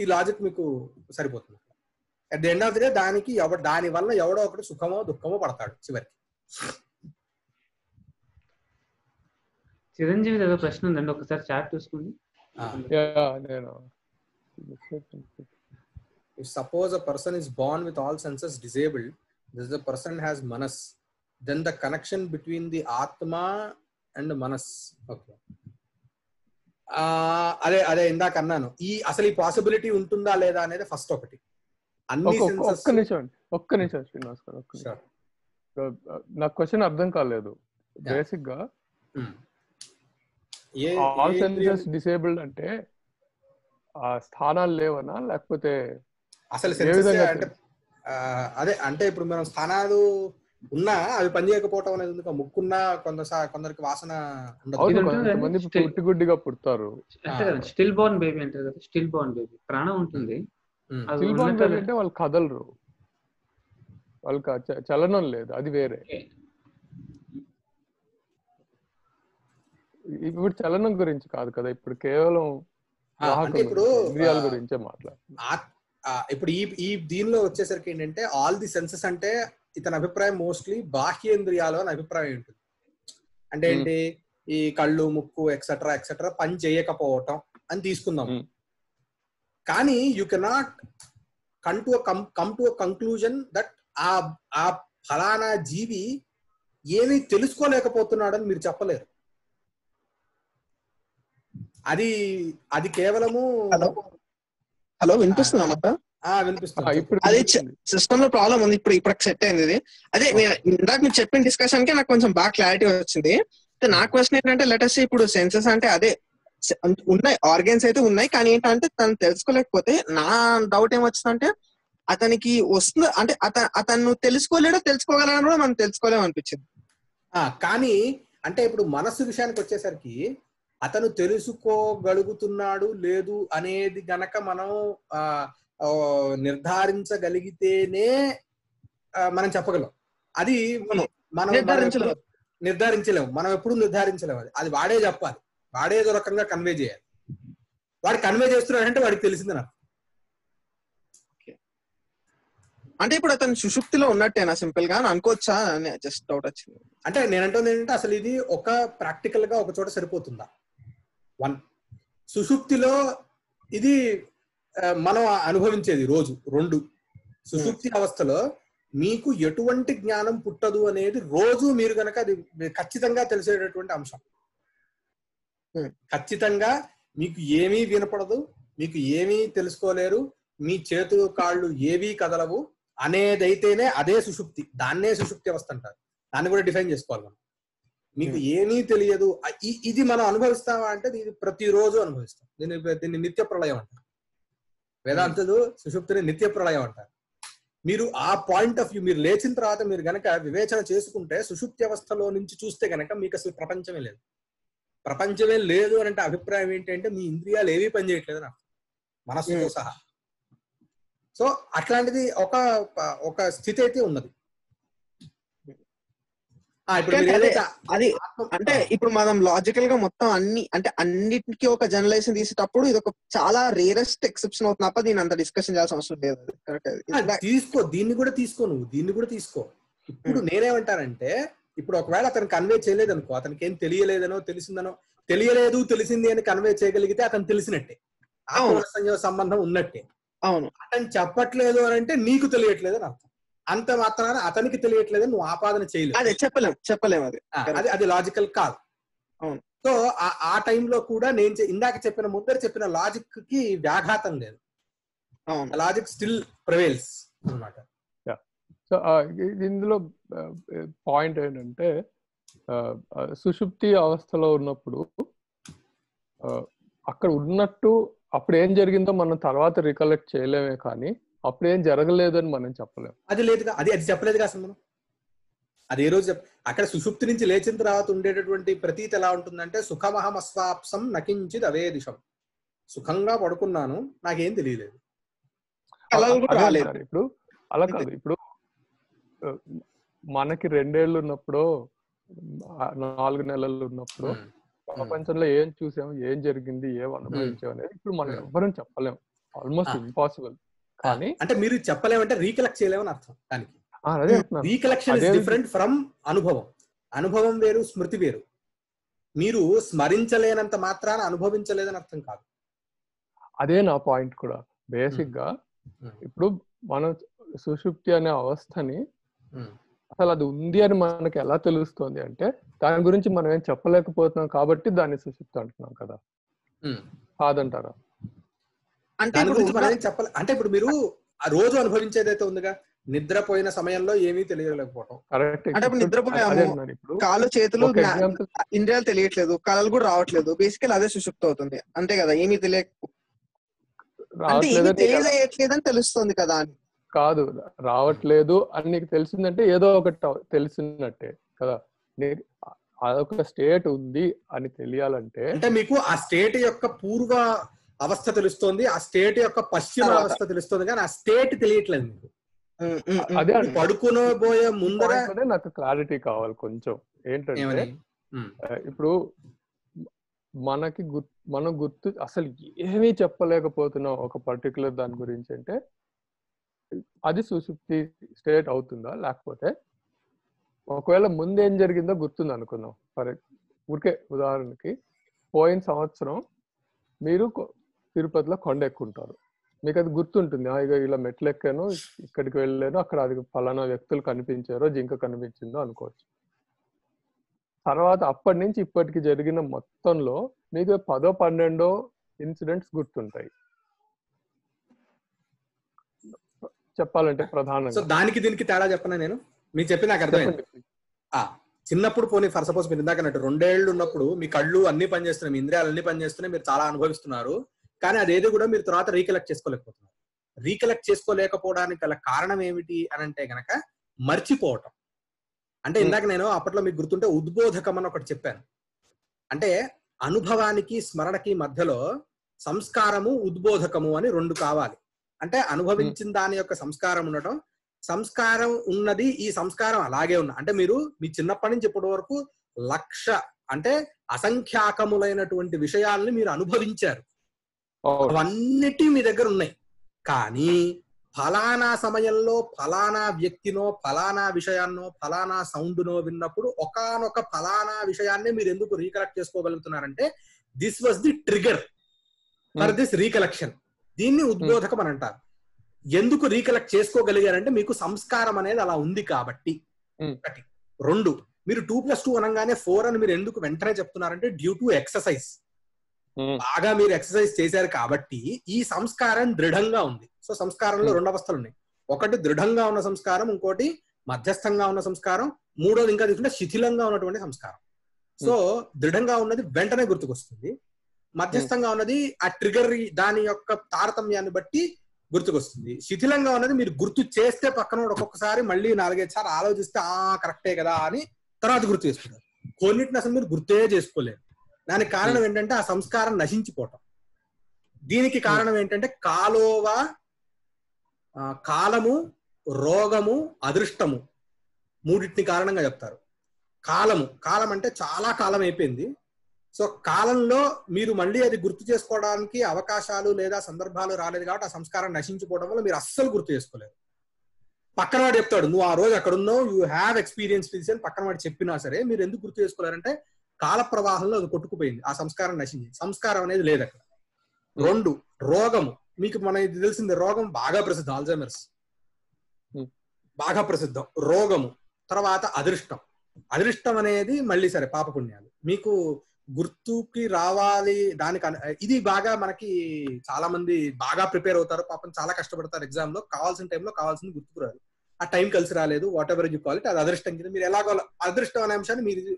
ఈ లాజిక్ మీకు సరిపోతుంది. At the end of the day దాని వల్ల ఎవడో ఒకటి సుఖమో దుఃఖమో పడతాడు చివరికి. చిరంజీవి ఏదో ప్రశ్న ఉందండి, ఒకసారి చాట్ చూసుకోండి. If suppose a person is born with all senses disabled, the person has manas, then the connection between the atma and manas. Okay. అదే ఇందాక అన్నాను, అసలు ఈ పాసిబిలిటీ ఉంటుందా లేదా అనేది ఫస్ట్ ఒకటి. ఒక్క నిమిషం శ్రీనివాస్ గారు, నాకు క్వశ్చన్ అర్థం కాలేదు. బేసిక్ గా ఆల్ సెన్సెస్ డిసేబుల్డ్ అంటే ఆ స్థానాలు లేవనా, లేకపోతే అసలు అంటే అదే అంటే ఇప్పుడు మనం స్థానాలు ఉన్నా అవి పనిచేయకపోవటం అనేది ఉంది. ముక్కున్నా కొందరికి వాసన గుడ్డిగా పుడతారు. స్టిల్ బోర్న్ బేబీ అంటారు కదా, స్టిల్ బోర్న్ బేబీ ప్రాణం ఉంటుంది. స్టిల్ బోర్న్ బేబీ అంటే వాళ్ళు కదలరు, వాళ్ళకి చలనం లేదు, అది వేరే. ఇప్పుడు చలనం గురించి కాదు కదా, ఇప్పుడు కేవలం ఇంద్రియాల గురించే మాట్లాడుతున్నారు. ఇప్పుడు ఈ దీనిలో వచ్చేసరికి ఏంటంటే ఆల్ ది సెన్సెస్ అంటే ఇతని అభిప్రాయం మోస్ట్లీ బాహ్యేంద్రియాలు అని అభిప్రాయం ఉంటుంది. అంటే ఏంటి, ఈ కళ్ళు, ముక్కు ఎక్సెట్రా ఎక్సెట్రా పని చేయకపోవటం అని తీసుకుందాం. కానీ you cannot come to a conclusion that ఆ ఫలానా జీవి ఏమీ తెలుసుకోలేకపోతున్నాడని మీరు చెప్పలేరు. అది కేవలము హలో వినిపిస్తుందా? వినిపిస్తుంది. అదే సిస్టమ్ లో ప్రాబ్లం ఉంది. ఇప్పుడు సెట్ అయింది ఇది. అదే ఇందాక మీరు చెప్పిన డిస్కషన్ కి నాకు కొంచెం బాగా క్లారిటీ వచ్చింది. నా క్వశ్చన్ ఏంటంటే, లెటస్ ఇప్పుడు సెన్సెస్ అంటే అదే ఉన్నాయి, ఆర్గన్స్ అయితే ఉన్నాయి, కానీ ఏంటంటే తను తెలుసుకోలేకపోతే నా డౌట్ ఏమొచ్చిందంటే అతనికి వస్తుంది అంటే అతను తెలుసుకోలేడో తెలుసుకోగలడో కూడా మనం తెలుసుకోలేము అనిపించింది. కానీ అంటే ఇప్పుడు మనస్సు విషయానికి వచ్చేసరికి అతను తెలుసుకోగలుగుతున్నాడు లేదు అనేది గనక మనం నిర్ధారించగలిగితేనే మనం చెప్పగలం. అది మనం నిర్ధారించలేము, మనం ఎప్పుడు నిర్ధారించలేము. అది వాడే చెప్పాలి, వాడే ఏదో రకంగా కన్వే చేయాలి. వాడు కన్వే చేస్తున్నాడంటే వాడికి తెలిసింది నాకు. అంటే ఇప్పుడు అతను సుషుప్తిలో ఉన్నట్టేనా సింపుల్ గా అనుకోవచ్చా అని జస్ట్ డౌట్ వచ్చింది. అంటే నేనంటుంది ఏంటంటే అసలు ఇది ఒక ప్రాక్టికల్ గా ఒక చోట సరిపోతుందా? 1 సుషుప్తిలో ఇది మనం అనుభవించేది రోజు. 2 సుషుప్తి అవస్థలో మీకు ఎటువంటి జ్ఞానం పుట్టదు అనేది రోజు మీరు గనక అది ఖచ్చితంగా తెలిసేటటువంటి అంశం. ఖచ్చితంగా మీకు ఏమీ వినపడదు, మీకు ఏమీ తెలుసుకోలేరు, మీ చేతులు కాళ్ళు ఏవీ కదలవు అనేదైతేనే అదే సుషుప్తి, దాన్నే సుషుప్తి అవస్థ అంటారు. దాన్ని కూడా డిఫైన్ చేసుకోవాలి మనం. మీకు ఏమీ తెలియదు ఇది మనం అనుభవిస్తామా అంటే ఇది ప్రతిరోజు అనుభవిస్తాం. దీన్ని నిత్య ప్రళయం అంటారు. వేదాంతులు సుషుప్తిని నిత్య ప్రళయం అంటారు. మీరు ఆ పాయింట్ ఆఫ్ వ్యూ మీరు లేచిన తర్వాత మీరు గనక వివేచన చేసుకుంటే సుషుప్తి అవస్థలో నుంచి చూస్తే గనక మీకు అసలు ప్రపంచమే లేదు. ప్రపంచమే లేదు అని అంటే అభిప్రాయం ఏంటంటే మీ ఇంద్రియాలు ఏవీ పనిచేయట్లేదు నాకు, మనస్సుతో సహా. సో అట్లాంటిది ఒక స్థితి అయితే ఉన్నది. అది అంటే ఇప్పుడు మనం లాజికల్ గా మొత్తం అన్నిటికీ ఒక జనరలైజేషన్ తీసేటప్పుడు ఇది ఒక చాలా రేరెస్ట్ ఎక్సెప్షన్ అవుతుంది తప్ప దీని అంత డిస్కషన్ చేయాల్సిన అవసరం లేదు. తీసుకో, దీన్ని కూడా తీసుకో. ఇప్పుడు నేనేమంటానంటే, ఇప్పుడు ఒకవేళ అతను కన్వే చేయలేదు అనుకో, అతనికి ఏం తెలియలేదనో తెలిసిందనో, తెలిసింది అని కన్వే చేయగలిగితే అతను తెలిసినట్టే, ఆత్మ సంబంధం ఉన్నట్టే. అవును, అతను చెప్పట్లేదు అని అంటే నీకు తెలియట్లేదు అని అర్థం. అంత మాత్రాన అతనికి తెలియట్లేదని నువ్వు ఆపాదన చేయలేదు. అదే చెప్పలేము అది లాజికల్ కాదు. అవును. సో ఆ టైంలో కూడా నేను ఇందాక ముందర చెప్పిన లాజిక్ కి వ్యాఘాతం లేదు. లాజిక్ స్టిల్ ప్రివేల్స్ అన్నమాట. సో ఇందులో పాయింట్ ఏంటంటే, సుషుప్తి అవస్థలో ఉన్నప్పుడు అక్కడ ఉన్నట్టు అప్పుడు ఏం జరిగిందో మనం తర్వాత రికలెక్ట్ చేయలేమే, కానీ అప్పుడు ఏం జరగలేదు అని మనం చెప్పలేము. అది లేదుగా, అది చెప్పలేదుగా అసలు మనం. అది ఏ రోజు అక్కడ సుషుప్తి నుంచి లేచిన తర్వాత ఉండేటటువంటి ప్రతీతి ఎలా ఉంటుందంటే, సుఖమహం అస్వాప్సం నకించిద్ అవేదిషం. సుఖంగా పడుకున్నాను, నాకేం తెలియలేదు. ఇప్పుడు అలా కాదు. ఇప్పుడు మనకి 2 ఏళ్ళు ఉన్నప్పుడు, 4 నెలలు ఉన్నప్పుడు ప్రపంచంలో ఏం చూసాము, ఏం జరిగింది, ఏం అనుభవించాం అనేది ఇప్పుడు మనం ఎవ్వరం చెప్పలేము. Almost impossible. కానీ అంటే మీరు చెప్పలేమంటే రీకలెక్ట్ చేయలేమని అర్థం. దానికి రీకలెక్షన్ ఇస్ డిఫరెంట్ ఫ్రమ్ అనుభవం. అనుభవం వేరు, స్మృతి వేరు. మీరు స్మరించలేనంత మాత్రాన అనుభవించలేదని అర్థం కాదు. అదే నా పాయింట్ కూడా. బేసిక్ గా ఇప్పుడు మనం సుషుప్తి అనే అవస్థని అసలు అది ఉంది అని మనకి ఎలా తెలుస్తుంది అంటే, దాని గురించి మనం ఏం చెప్పలేకపోతున్నాం కాబట్టి దాన్ని సుషుప్తి అంటున్నాం కదా, కాదంటారా? అంటే ఇప్పుడు మీరు ఆ రోజు అనుభవించేదైతే ఉందిగా, నిద్రపోయిన సమయంలో ఏమీ తెలియలేకపోవటం. అంటే నిద్రపోయాము, కాళ్ళు చేతులు ఇంద్రియాలు తెలియట్లేదు, కళలు కూడా రావట్లేదు, బేసికల్ అదే సుషుప్తి అవుతుంది అంతే కదా. ఏమీ తెలియట్లేదని తెలుస్తుంది కదా అని కాదు. రావట్లేదు అని నీకు తెలిసిందంటే ఏదో ఒకటి తెలిసినట్టే కదా. అదొక స్టేట్ ఉంది అని తెలియాలంటే అంటే మీకు ఆ స్టేట్ యొక్క పూర్వ అవస్థ తెలుస్తుంది, ఆ స్టేట్ యొక్క పశ్చిమ అవస్థ తెలుస్తుంది, కానీ ఆ స్టేట్ తెలియట్లేదు మీకు. అదే పడుకునబోయే ముందర నాకు క్లారిటీ కావాలి కొంచెం. ఏంటంటే ఇప్పుడు మనం గుర్తు అసలు ఏమీ చెప్పలేకపోతున్నాం ఒక పర్టికులర్ దాని గురించి అంటే, అది సుషుప్తి స్టేట్ అవుతుందా? లేకపోతే ఒకవేళ ముందేం జరిగిందో గుర్తుంది అనుకుందాం. ఊరికే ఉదాహరణకి, పోయిన సంవత్సరం మీరు తిరుపతిలో కొండ ఎక్కుంటారు, మీకు అది గుర్తుంటుంది. ఇలా మెట్లు ఎక్కాను, ఇక్కడికి వెళ్ళాను, అక్కడ అది ఫలానా వ్యక్తులు కనిపించారో, జింక కనిపించిందో అనుకోవచ్చు. తర్వాత అప్పటి నుంచి ఇప్పటికి జరిగిన మొత్తంలో మీకు 10, 12 ఇన్సిడెంట్స్ గుర్తుంటాయి చెప్పాలంటే ప్రధానంగా. దానికి దీనికి తేడా చెప్పనా నేను? మీకు చెప్పి నాకు అర్థమైంది. చిన్నప్పుడు పోనీ ఫర్ సపోజ్ మీరు ఇందాక 2 ఏళ్ళు ఉన్నప్పుడు మీ కళ్ళు అన్ని పనిచేస్తున్నాయి, మీ ఇంద్రియాలు అన్ని పనిచేస్తున్నాయి, మీరు చాలా అనుభవిస్తున్నారు, కానీ అదేది కూడా మీరు తర్వాత రీకలెక్ట్ చేసుకోలేకపోతున్నారు. రీకలెక్ట్ చేసుకోలేకపోవడానికి గల కారణం ఏమిటి అని అంటే గనక మర్చిపోవటం. అంటే ఇందాక నేను అప్పట్లో మీకు గుర్తుంటే ఉద్బోధకం అని ఒకటి చెప్పాను. అంటే అనుభవానికి స్మరణకి మధ్యలో సంస్కారము ఉద్బోధకము అని 2 కావాలి. అంటే అనుభవించిన దాని యొక్క సంస్కారం ఉండటం, సంస్కారం ఉన్నది, ఈ సంస్కారం అలాగే ఉన్నా అంటే మీరు మీ చిన్నప్పటి నుంచి ఇప్పటి వరకు అంటే అసంఖ్యాకములైనటువంటి విషయాల్ని మీరు అనుభవించారు, అవన్నిటి మీ దగ్గర ఉన్నాయి. కానీ ఫలానా సమయంలో ఫలానా వ్యక్తినో, ఫలానా విషయాన్నో, ఫలానా సౌండ్నో విన్నప్పుడు ఒకానొక ఫలానా విషయాన్ని మీరు ఎందుకు రీకలెక్ట్ చేసుకోగలుగుతున్నారంటే this was the trigger for this recollection. దీన్ని ఉద్బోధకం అని అంటారు. ఎందుకు రీకలెక్ట్ చేసుకోగలిగారంటే మీకు సంస్కారం అనేది అలా ఉంది కాబట్టి. 2 మీరు 2+2 అనగానే 4 అని మీరు ఎందుకు వెంటనే చెప్తున్నారంటే డ్యూ టు ఎక్సర్సైజ్. బాగా మీరు ఎక్సర్సైజ్ చేశారు కాబట్టి ఈ సంస్కారం దృఢంగా ఉంది. సో సంస్కారంలో 2 అవస్థలు ఉన్నాయి. ఒకటి దృఢంగా ఉన్న సంస్కారం, ఇంకోటి మధ్యస్థంగా ఉన్న సంస్కారం, మూడోది ఇంకా తీసుకుంటే శిథిలంగా ఉన్నటువంటి సంస్కారం. సో దృఢంగా ఉన్నది వెంటనే గుర్తుకొస్తుంది, మధ్యస్థంగా ఉన్నది ఆ ట్రిగర్ దాని యొక్క తారతమ్యాన్ని బట్టి గుర్తుకొస్తుంది, శిథిలంగా ఉన్నది మీరు గుర్తు చేస్తే పక్కన ఒక్కొక్కసారి మళ్ళీ 4-5 సార్లు ఆలోచిస్తే కరెక్టే కదా అని తర్వాత గుర్తు చేసుకుంటారు. కొన్నిటిని అసలు మీరు గుర్తే చేసుకోలేరు. దానికి కారణం ఏంటంటే ఆ సంస్కారం నశించిపోవటం. దీనికి కారణం ఏంటంటే కాలము, రోగము, అదృష్టము మూడింటిని కారణంగా చెప్తారు. కాలం అంటే చాలా కాలం అయిపోయింది. సో కాలంలో మీరు మళ్ళీ అది గుర్తు చేసుకోవడానికి అవకాశాలు లేదా సందర్భాలు రాలేదు కాబట్టి ఆ సంస్కారం నశించిపోవడం వల్ల మీరు అస్సలు గుర్తు చేసుకోలేరు. పక్కన వాడు చెప్తాడు నువ్వు ఆ రోజు అక్కడ ఉన్నావు, యూ హ్యావ్ ఎక్స్పీరియన్స్ దిస్ అని పక్కన వాడు చెప్పినా సరే మీరు ఎందుకు గుర్తు చేసుకోలేరంటే కాల ప్రవాహంలో అది కొట్టుకుపోయింది, ఆ సంస్కారం నశించింది, సంస్కారం అనేది లేదు అక్కడ. 2 రోగము, మీకు మన ఇది తెలిసింది, రోగం బాగా ప్రసిద్ధం, ఆల్జైమర్స్ బాగా ప్రసిద్ధం. రోగము తర్వాత అదృష్టం అనేది మళ్ళీ సరే పాపపుణ్యాలు మీకు గుర్తుకి రావాలి. దానికి ఇది బాగా మనకి చాలా మంది బాగా ప్రిపేర్ అవుతారు, పాపం చాలా కష్టపడతారు ఎగ్జామ్ లో, కావాల్సిన టైంలో కావాల్సింది గుర్తుకురాదు, ఆ టైం కలిసి రాలేదు, what ever you call it, అది అదృష్టం కింద మీరు ఎలాగో అదృష్టం అనే అంశాన్ని మీరు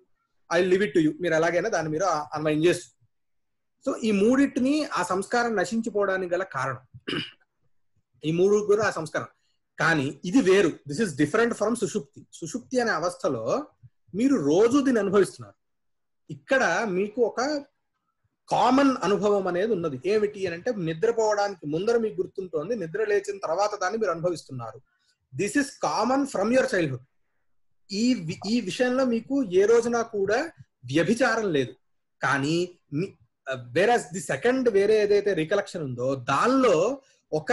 I live it to you, మీరు ఎలాగైనా దాన్ని మీరు అన్వయం చేస్తారు. సో ఈ మూడింటిని ఆ సంస్కారం నశించిపోవడానికి గల కారణం, ఈ మూడు కూడా ఆ సంస్కారం. కానీ ఇది వేరు, దిస్ ఇస్ డిఫరెంట్ ఫ్రమ్ సుషుప్తి. సుషుప్తి అనే అవస్థలో మీరు రోజు దీన్ని అనుభవిస్తున్నారు. ఇక్కడ మీకు ఒక కామన్ అనుభవం అనేది ఉన్నది. ఏమిటి అని అంటే నిద్రపోవడానికి ముందర మీకు గుర్తుంటోంది, నిద్ర లేచిన తర్వాత దాన్ని మీరు అనుభవిస్తున్నారు. This is common from your childhood. ఈ విషయంలో మీకు ఏ రోజున కూడా వ్యభిచారం లేదు. కానీ వేరే ది సెకండ్ వేరే ఏదైతే రికలెక్షన్ ఉందో దానిలో ఒక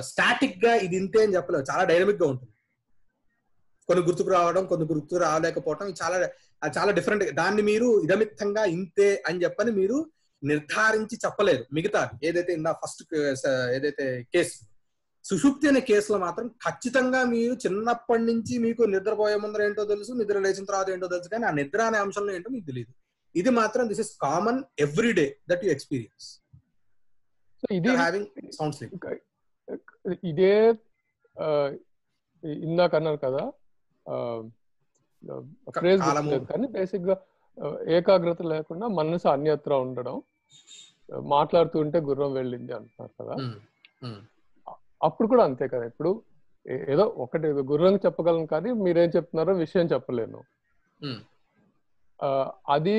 స్టాటిక్ గా ఇది ఇంతే అని చెప్పలేదు, చాలా డైనమిక్ గా ఉంటుంది. కొన్ని గుర్తుకు రావడం, కొన్ని గుర్తుకు రాలేకపోవడం, చాలా డిఫరెంట్. దాన్ని మీరు ఇదమిత్తంగా ఇంతే అని చెప్పని మీరు నిర్ధారించి చెప్పలేరు. మిగతా ఏదైతే ఫస్ట్ ఏదైతే కేసు సుషుప్తి అనే కేసులో మాత్రం ఖచ్చితంగా మీరు చిన్నప్పటి నుంచి మీకు నిద్రపోయే ముందర ఏంటో తెలుసు, నిద్ర లేచిన తర్వాత ఏంటో తెలుసు, కానీ ఆ నిద్ర అనే అంశంలో ఏంటో మీకు తెలియదు. ఇది మాత్రం this is common every day that you experience. So ఇది సౌండ్ స్లీప్ ఇదే ఇందాక అన్నారు కదా, కానీ బేసిక్ గా ఏకాగ్రత లేకుండా మనసు అన్యత్ర ఉండడం, మాట్లాడుతూ ఉంటే గుర్రం వెళ్ళింది అంటున్నారు కదా, అప్పుడు కూడా అంతే కదా. ఇప్పుడు ఏదో ఒకటి గుర్రం చెప్పగలను కానీ మీరేం చెప్తున్నారో విషయం చెప్పలేను. అది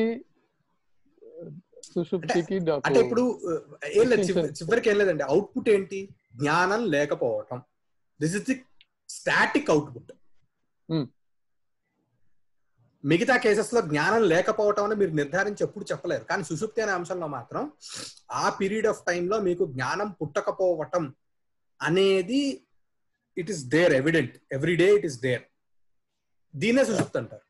సుషుప్తికి అంటే ఇప్పుడు ఏం లేదు, చివరికి ఏం లేదండి. అవుట్పుట్ ఏంటి? జ్ఞానం లేకపోవటం. This is the static output. మిగతా కేసెస్ లో జ్ఞానం లేకపోవటం అని మీరు నిర్ధారించి ఎప్పుడు చెప్పలేరు. కానీ సుషుప్తి అనే అంశంలో మాత్రం ఆ పీరియడ్ ఆఫ్ టైంలో మీకు జ్ఞానం పుట్టకపోవటం అనేది it is there, evident, every day it is there. దీన్నే సుషుప్తి అంటారు.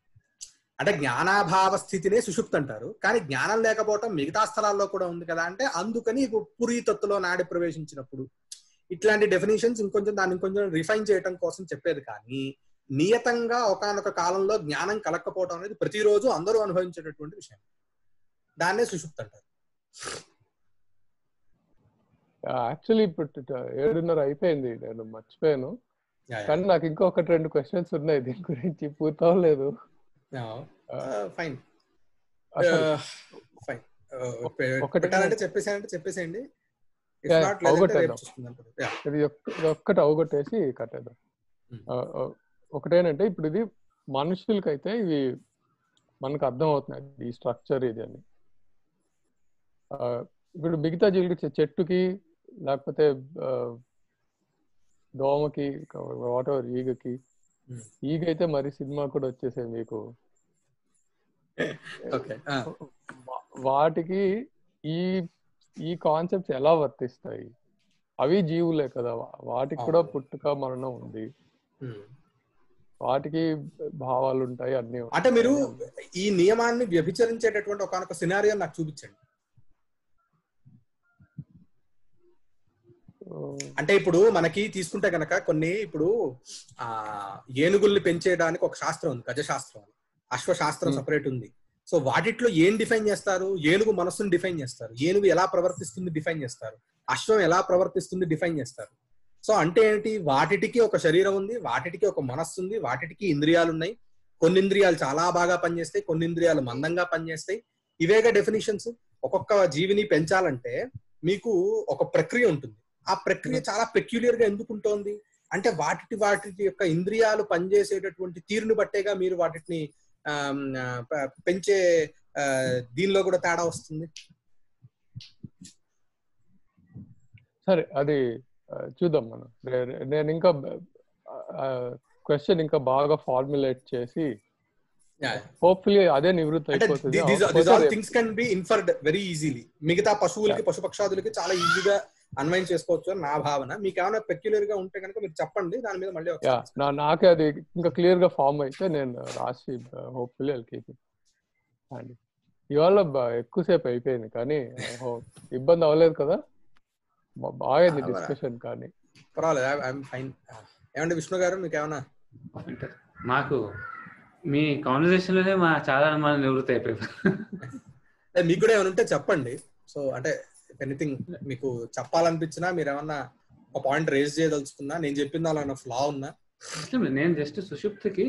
అంటే జ్ఞానాభావ స్థితినే సుషుప్తి అంటారు. కానీ జ్ఞానం లేకపోవటం మిగతా స్థలాల్లో కూడా ఉంది కదా అంటే అందుకని పురీతత్తులో నాడి ప్రవేశించినప్పుడు ఇట్లాంటి డెఫినేషన్స్ ఇంకొంచెం రిఫైన్ చేయడం కోసం చెప్పేది. కానీ నియతంగా ఒకానొక కాలంలో జ్ఞానం కలగకపోవడం అనేది ప్రతిరోజు అందరూ అనుభవించేటటువంటి విషయం. దాన్నే సుషుప్తి అంటారు. యాక్చువల్లీ ఇప్పుడు 7:30 అయిపోయింది, నేను మర్చిపోయాను. కానీ నాకు ఇంకొకటి 2 క్వశ్చన్స్ ఉన్నాయి దీని గురించి, పూర్తవలేదు. ఫైన్ చెప్పేసేయండి. ఇది ఒక్కటి అవగొట్టేసి కట్టేద్దాం. ఒకటేనంటే ఇప్పుడు ఇది మనుషులకైతే ఇవి మనకు అర్థం అవుతున్నాయి, ఈ స్ట్రక్చర్ ఇది అని. ఇప్పుడు మిగతా జీవులకి, చెట్టుకి లేకపోతే దోమకి, వాట్ ఎవర్, ఈగ అయితే మరి సినిమా కూడా వచ్చేసాయి మీకు. వాటికి ఈ కాన్సెప్ట్స్ ఎలా వర్తిస్తాయి? అవి జీవులే కదా, వాటికి కూడా పుట్టుక మరణం ఉంది, వాటికి భావాలు ఉంటాయి, అన్ని. అంటే మీరు ఈ నియమాన్ని వ్యభిచరించేటటువంటి ఒకనొక సినారియో నాకు చూపించండి. అంటే ఇప్పుడు మనకి తీసుకుంటే గనక కొన్ని ఇప్పుడు ఏనుగుల్ని పెంచేయడానికి ఒక శాస్త్రం ఉంది, గజశాస్త్రం అని. అశ్వశాస్త్రం సపరేట్ ఉంది, సో వాటిట్లో ఏం డిఫైన్ చేస్తారు? ఏనుగు మనస్సును డిఫైన్ చేస్తారు, ఏనుగు ఎలా ప్రవర్తిస్తుంది డిఫైన్ చేస్తారు, అశ్వం ఎలా ప్రవర్తిస్తుంది డిఫైన్ చేస్తారు. సో అంటే ఏంటి, వాటికి ఒక శరీరం ఉంది, వాటికి ఒక మనస్సు ఉంది, వాటికి ఇంద్రియాలు ఉన్నాయి. కొన్ని ఇంద్రియాలు చాలా బాగా పనిచేస్తాయి, కొన్ని ఇంద్రియాలు మందంగా పనిచేస్తాయి. ఇవేగా డెఫినిషన్స్. ఒక్కొక్క జీవిని పెంచాలంటే మీకు ఒక ప్రక్రియ ఉంటుంది. ఆ ప్రక్రియ చాలా పెక్యులియర్ గా ఎందుకు ఉంటుంది అంటే వాటి యొక్క ఇంద్రియాలు పనిచేసేటటువంటి తీరుని బట్టేగా మీరు వాటిని పెంచే దీనిలో కూడా తేడా వస్తుంది. సరే, అది చూద్దాం మనం. నేను ఇంకా క్వశ్చన్ ఇంకా బాగా ఫార్ములేట్ చేసి హోప్ఫుల్లీ అదే నివృత్తి అయిపోతుంది. These all things can be inferred very easily. మిగతా పశువులకి పశుపక్షాదులకి చాలా ఈజీగా అన్వయం చేసుకోవచ్చు అని నా భావన. మీకు ఏమైనా పెక్యులర్ గా ఉంటే కనుక మీరు చెప్పండి, దాని మీద మళ్ళీ నాకే అది ఇంకా క్లియర్ గా ఫామ్ అయితే నేను రాసి హోప్ఫుల్లీ అండి. ఇవాళ ఎక్కువసేపు అయిపోయింది కానీ ఇబ్బంది అవ్వలేదు కదా, బాగా డిస్కషన్. కానీ పర్వాలేదు, ఫైన్. ఏమంటే విష్ణు గారు మీకు ఏమన్నా? మాకు మీ కాన్వర్సేషన్ లోనే మా చాలా అనుమానాలు నివృత్తి అయిపోయాయి. మీకు కూడా ఏమైనా ఉంటే చెప్పండి. సో అంటే ఎనీథింగ్ మీకు చెప్పాలనిపించినా, మీరు ఏమన్నా ఒక పాయింట్ రేజ్ చేయదలుచుకున్నా, నేను చెప్పింది అలా ఫ్లా ఉన్నా. నేను జస్ట్ సుషుప్తికి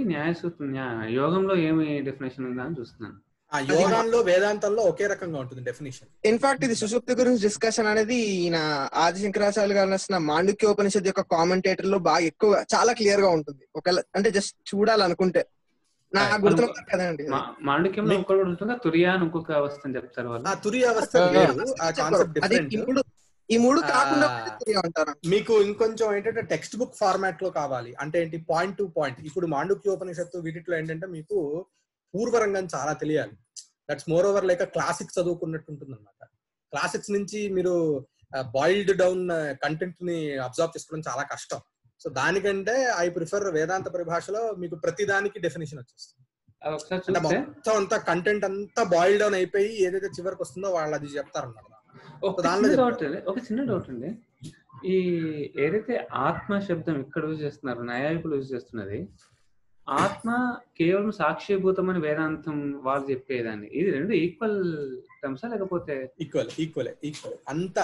యోగంలో ఏమి డెఫినేషన్ ఉందా అని చూస్తున్నాను. ఆ యోగాల్లో వేదాంతంలో ఒకే రకంగా ఉంటుంది డెఫినేషన్. ఇన్ఫాక్ట్ ఇది సుషుప్తి గురించి డిస్కషన్ అనేది ఈయన ఆదిశంకరాచార్యులు గారు రాసిన మాండుక్యోపనిషత్తు యొక్క కామెంటేటర్ లో బాగా ఎక్కువ చాలా క్లియర్ గా ఉంటుంది. ఒకవేళ అంటే జస్ట్ చూడాలనుకుంటే నా గుర్తులో కదండి. మాండుక్యంలో ఇంకోటి ఉంటుందా, తురియా అని ఇంకొక అవస్థ అని చెప్తారు వాళ్ళు. ఆ తురియా అవస్థ వేరు, ఆ కాన్సెప్ట్ డిఫరెంట్. ఈ మూడు కాకుండా అంటారు. మీకు ఇంకొంచెం ఏంటంటే టెక్స్ట్ బుక్ ఫార్మాట్ లో కావాలి అంటే ఏంటి, పాయింట్ టు పాయింట్. ఇప్పుడు మాండుక్యోపనిషత్తు వీటిలో ఏంటంటే మీకు పూర్వరంగం చాలా తెలియాలి. That's more over like classics చదువుకున్నట్టు ఉంటుంది అనమాట. క్లాసిక్స్ నుంచి మీరు బాయిల్డ్ డౌన్ కంటెంట్ ని అబ్జర్వ్ చేసుకోవడం చాలా కష్టం. సో దానికంటే ఐ ప్రిఫర్ వేదాంత పరిభాషలో మీకు ప్రతి దానికి డెఫినేషన్ వచ్చేస్తుంది. అంటే మొత్తం అంతా కంటెంట్ అంతా బాయిల్ డౌన్ అయిపోయి ఏదైతే చివరికి వస్తుందో వాళ్ళు అది చెప్తారన్నమాట. ఒక చిన్న డౌట్ అండి, ఈ ఏదైతే ఆత్మ శబ్దం ఇక్కడ యూజ్ చేస్తున్నారు, న్యాయకులు యూజ్ చేస్తున్నది, ఆత్మ కేవలం సాక్షిభూతం అని వేదాంతం వాళ్ళు చెప్పేదాన్ని, ఇది రెండు ఈక్వల్ టర్మ్సా లేకపోతే? ఈక్వల్ అంత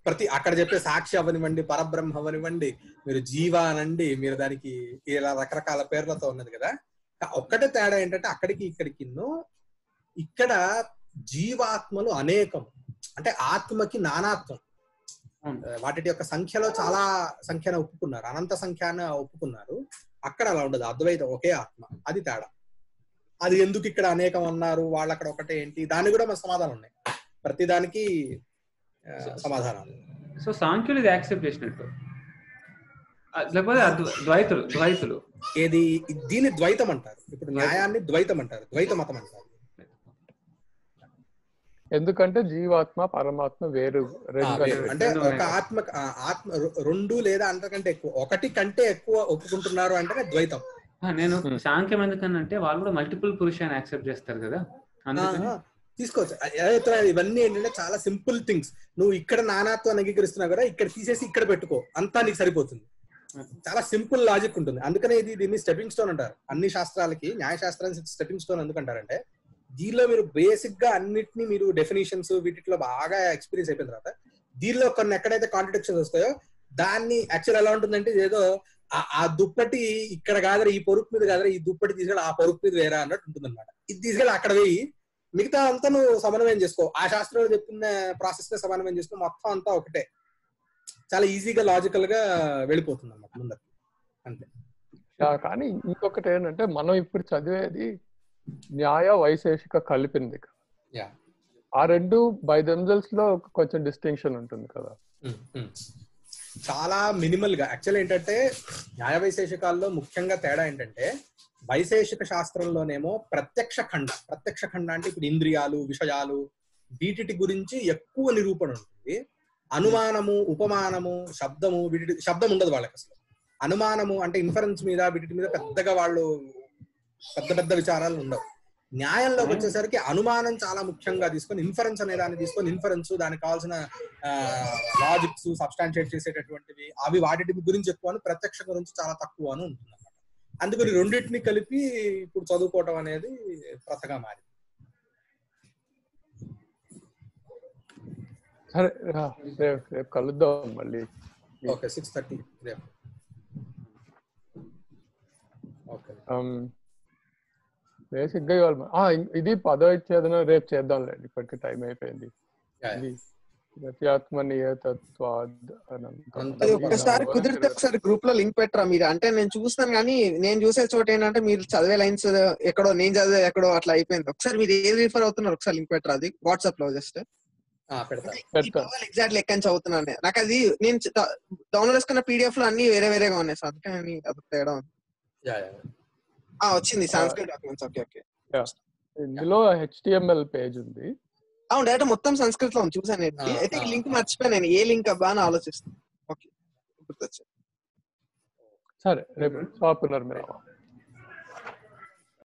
ప్రతి అక్కడ చెప్పే సాక్షి అవనివ్వండి, పరబ్రహ్మ అవనివ్వండి, మీరు జీవ అనండి, మీరు దానికి ఇలా రకరకాల పేర్లతో ఉన్నది కదా. ఒక్కటే తేడా ఏంటంటే అక్కడికి ఇక్కడికి ఇక్కడ జీవాత్మలు అనేకం, అంటే ఆత్మకి నానాత్వం. వాటి యొక్క సంఖ్యలో చాలా సంఖ్యను ఒప్పుకున్నారు, అనంత సంఖ్యాన్ని ఒప్పుకున్నారు. అక్కడ అలా ఉండదు, అద్వైతం ఒకే ఆత్మ, అది తేడా. అది ఎందుకు ఇక్కడ అనేకం అన్నారు, వాళ్ళు అక్కడ ఒకటే ఏంటి, దానికి కూడా మన సమాధానం ఉన్నాయి, ప్రతి దానికి సమాధానం. సో సాంఖ్యులు ఇది యాక్సెప్ట్ చేసినట్టు, లేకపోతే ద్వైతులు ఏది దీన్ని ద్వైతం అంటారు. ఇప్పుడు న్యాయాన్ని ద్వైతం అంటారు, ద్వైత మతం అంటారు. ఎందుకంటే జీవాత్మ పరమాత్మ వేరు, అంటే ఒక ఆత్మ రెండు లేదా అంతకంటే ఎక్కువ, ఒకటి కంటే ఎక్కువ ఒప్పుకుంటున్నారు అంటే ద్వైతం. నేను సాంఖ్యం ఎందుకనంటే వాళ్ళు కూడా మల్టిపుల్ పురుషాన్ని యాక్సెప్ట్ చేస్తారు కదా, తీసుకోవచ్చు. ఇవన్నీ ఏంటంటే చాలా సింపుల్ థింగ్స్. నువ్వు ఇక్కడ నానాత్వాన్ని అంగీకరిస్తున్నావు కదా, ఇక్కడ తీసేసి ఇక్కడ పెట్టుకో, అంతా నీకు సరిపోతుంది. చాలా సింపుల్ లాజిక్ ఉంటుంది. అందుకనే దీన్ని స్టెప్పింగ్ స్టోన్ అంటారు. అన్ని శాస్త్రాలకి న్యాయశాస్త్రానికి స్టెప్పింగ్ స్టోన్ ఎందుకంటారంటే దీనిలో మీరు బేసిక్ గా అన్నిటిని మీరు డెఫినేషన్స్ వీటిలో బాగా ఎక్స్పీరియన్స్ అయిపోయిన తర్వాత దీనిలో కొన్ని ఎక్కడైతే కాంట్రడిక్షన్స్ వస్తాయో దాన్ని యాక్చువల్ ఎలా ఉంటుందంటే ఏదో ఆ దుప్పటి ఇక్కడ కాదరా, ఈ పొరుపు మీద కాదరా, ఈ దుప్పటి తీసుకెళ్ళి ఆ పొరుపు మీద వేరా అన్నట్టు ఉంటుంది అనమాట. ఇది తీసుకెళ్ళి అక్కడ వేయి, మిగతా అంతా నువ్వు సమన్వయం చేసుకో, ఆ శాస్త్రంలో చెప్పిన ప్రాసెస్ ని సమన్వయం చేసుకో, మొత్తం అంతా ఒకటే. చాలా ఈజీగా లాజికల్ గా వెళ్ళిపోతుంది అన్నమాట ముందర, అంతే. కానీ ఇంకొకటి ఏంటంటే మనం ఇప్పుడు చదివేది న్యాయ వైశేషిక కలిపింది. ఆ రెండు బై దెమ్సెల్వ్స్ లో కొంచెం డిస్టింక్షన్ ఉంటుంది కదా, చాలా మినిమల్ గా. యాక్చువల్ ఏంటంటే న్యాయ వైశేషికాల్లో ముఖ్యంగా తేడా ఏంటంటే వైశేషిక శాస్త్రంలోనేమో ప్రత్యక్ష ఖండ అంటే ఇప్పుడు ఇంద్రియాలు, విషయాలు, వీటి గురించి ఎక్కువ నిరూపణ ఉంటుంది. అనుమానము, ఉపమానము, శబ్దము, శబ్దం ఉండదు వాళ్ళకి అసలు. అనుమానము అంటే ఇన్ఫరెన్స్ మీద, వీటి మీద పెద్దగా వాళ్ళు పెద్ద విచారాలు ఉండవు. న్యాయంలోకి వచ్చేసరికి అనుమానం చాలా ముఖ్యంగా తీసుకొని ఇన్ఫరెన్స్ అనే దాన్ని తీసుకొని ఇన్ఫరెన్స్, దానికి కావాల్సిన లాజిక్స్ సబ్స్టాన్షియేట్ చేసేటటువంటివి అవి వాటి గురించి ఎక్కువ, ప్రత్యక్ష గురించి చాలా తక్కువ అని ఉంటుంది అన్నమాట. అందుకని రెండింటిని కలిపి ఇప్పుడు చదువుకోవటం అనేది ప్రథగా మారింది. సరే రేపు కలుద్దాం మళ్ళీ. ఓకే 6:30 రేపు. ఓకే బేసిక్ గా ఇది 10వ ఇచ్చేదన రేపు చేద్దాంలేండి, ఇప్పటికి టైం అయిపోయింది. అది ఒక్కసారి కుదిరితే ఒకసారి గ్రూప్ లో లింక్ పెట్టరా మీరు? అంటే నేను చూస్తాను కానీ నేను చూసే చోట ఏంటంటే మీరు చదివే లైన్స్ ఎక్కడో, నేను చదివే ఎక్కడో అట్లా అయిపోయింది. ఒకసారి మీరు ఏది రిఫర్ అవుతున్నారు ఒకసారి లింక్ పెట్టరా, అది వాట్సాప్ లో జస్ట్ ఎగ్జాక్ట్లీ ఎక్కడి నుంచి చదువుతున్నాను నాకు అది. నేను డౌన్లోడ్ చేసుకున్న పీడిఎఫ్ లో అన్ని వేరే వేరేగా ఉన్నాయి సార్, అందుకని అది తేడా ఉంది. వచ్చింది సంస్కృత్ డాక్యుమెంట్స్. Okay okay. ఇందులో HTML పేజ్ ఉంది. అవును డైరెక్ట్ మొత్తం సంస్కృత్ లో ఉంది, చూసాను. అయితే ఈ లింక్ మర్చిపోయాను నేను, ఏ లింక్ అబ్బా అని ఆలోచిస్తాను. ఓకే గుర్తొచ్చింది. సరే రేపు షాపున్నారు మీరు.